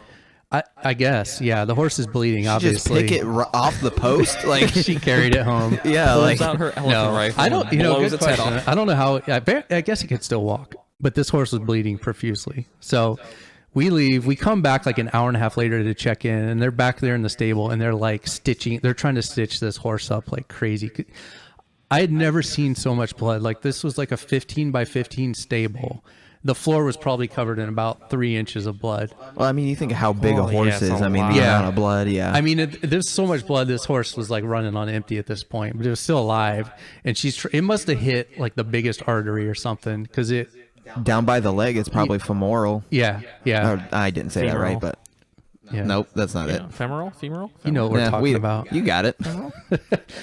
Speaker 4: I guess, yeah. The horse is bleeding,
Speaker 3: She
Speaker 4: obviously.
Speaker 3: just pick it off the post, like
Speaker 4: She carried it home.
Speaker 3: yeah,
Speaker 2: Pulls
Speaker 3: like
Speaker 2: out her elephant rifle.
Speaker 4: I don't.
Speaker 2: and blows
Speaker 4: Good
Speaker 2: its head
Speaker 4: question.
Speaker 2: off.
Speaker 4: I don't know how. I guess he could still walk, but this horse was bleeding profusely. So we leave. We come back like an hour and a half later to check in, and they're back there in the stable, and they're like stitching. They're trying to stitch this horse up like crazy. I had never seen so much blood. Like this was like a 15 by 15 stable. The floor was probably covered in about 3 inches of blood.
Speaker 3: well, I mean, you think of how big a
Speaker 2: Oh, yeah,
Speaker 3: horse
Speaker 2: it's
Speaker 3: is.
Speaker 2: a
Speaker 3: I mean,
Speaker 2: lot.
Speaker 3: the
Speaker 4: Yeah.
Speaker 3: amount of blood. Yeah.
Speaker 4: I mean, there's so much blood. This horse was like running on empty at this point, but it was still alive. And it must have hit like the biggest artery or something, because it.
Speaker 3: down by the leg, it's probably femoral.
Speaker 4: Yeah.
Speaker 3: Or, I didn't say that
Speaker 2: Femoral.
Speaker 3: right, but
Speaker 4: Yeah.
Speaker 3: nope, that's not it.
Speaker 2: Yeah, femoral.
Speaker 4: You know what we're
Speaker 3: Yeah,
Speaker 4: talking about.
Speaker 3: You got it.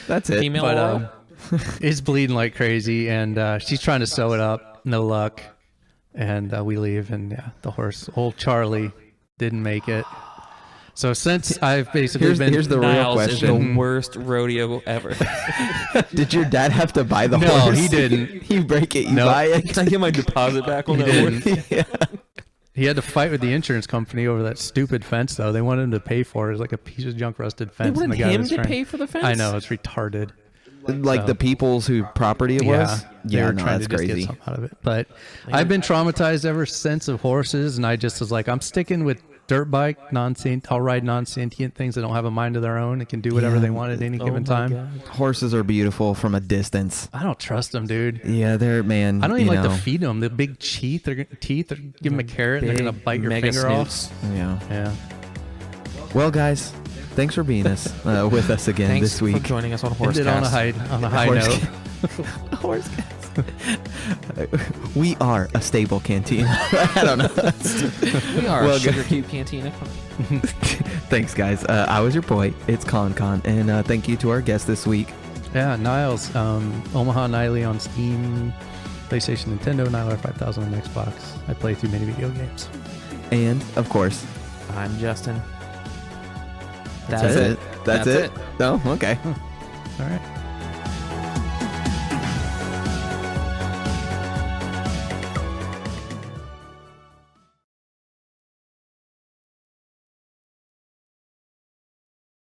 Speaker 3: That's it.
Speaker 2: Female.
Speaker 4: But
Speaker 2: oral?
Speaker 4: it's bleeding like crazy, and she's trying to sew it up. No luck. And we leave, and yeah, the horse, old Charlie, didn't make it. So since I've basically
Speaker 3: Here's the real
Speaker 2: Niles is
Speaker 3: question.
Speaker 2: the worst rodeo ever.
Speaker 3: Did your dad have to buy the
Speaker 4: No,
Speaker 3: horse?
Speaker 4: he didn't.
Speaker 3: You break it, you
Speaker 4: No.
Speaker 3: buy it.
Speaker 2: Can I get my deposit back on
Speaker 4: He
Speaker 2: that horse?
Speaker 4: didn't.
Speaker 3: Yeah.
Speaker 4: He had to fight with the insurance company over that stupid fence, though. They wanted him to pay for it. It was like a piece of junk rusted
Speaker 2: They
Speaker 4: fence. and
Speaker 2: wanted
Speaker 4: the guy
Speaker 2: him
Speaker 4: was
Speaker 2: to
Speaker 4: trying-
Speaker 2: pay for the fence.
Speaker 4: I know, it's retarded.
Speaker 3: Like the people's who property it was.
Speaker 4: They
Speaker 3: Yeah,
Speaker 4: were
Speaker 3: no,
Speaker 4: trying
Speaker 3: that's
Speaker 4: to just
Speaker 3: crazy.
Speaker 4: get something out of it. But I've been traumatized ever since of horses, and I just was like, I'm sticking with dirt bike, I'll ride non-sentient things that don't have a mind of their own and can do whatever
Speaker 3: Yeah.
Speaker 4: they want at any
Speaker 2: Oh
Speaker 4: given
Speaker 2: my
Speaker 4: time.
Speaker 2: God.
Speaker 3: Horses are beautiful from a distance.
Speaker 4: I don't trust them, dude.
Speaker 3: Yeah, they're man.
Speaker 4: I don't even
Speaker 3: you
Speaker 4: like
Speaker 3: know,
Speaker 4: to feed them. The big teeth, they're give them a carrot and they're gonna
Speaker 2: Big
Speaker 4: bite your
Speaker 2: mega
Speaker 4: finger
Speaker 2: snoots.
Speaker 3: Yeah.
Speaker 4: off. Yeah.
Speaker 3: Well, guys, thanks for being with us again
Speaker 2: Thanks
Speaker 3: this week.
Speaker 2: for joining us on Horse
Speaker 4: Ended on a high
Speaker 3: Horse
Speaker 4: note.
Speaker 3: Horse We are a stable cantina. I don't know.
Speaker 2: We are
Speaker 3: Well,
Speaker 2: a Sugar Cube Cantina.
Speaker 3: Thanks, guys. I was your boy. It's KonKon, and thank you to our guest this week.
Speaker 4: Yeah, Niles, Omaha Niley on Steam, PlayStation, Nintendo, Niler 5000 on Xbox. I play through many video games.
Speaker 3: And of course,
Speaker 2: I'm Justin.
Speaker 3: that's it. That's it.
Speaker 2: it.
Speaker 3: No, okay.
Speaker 4: All right.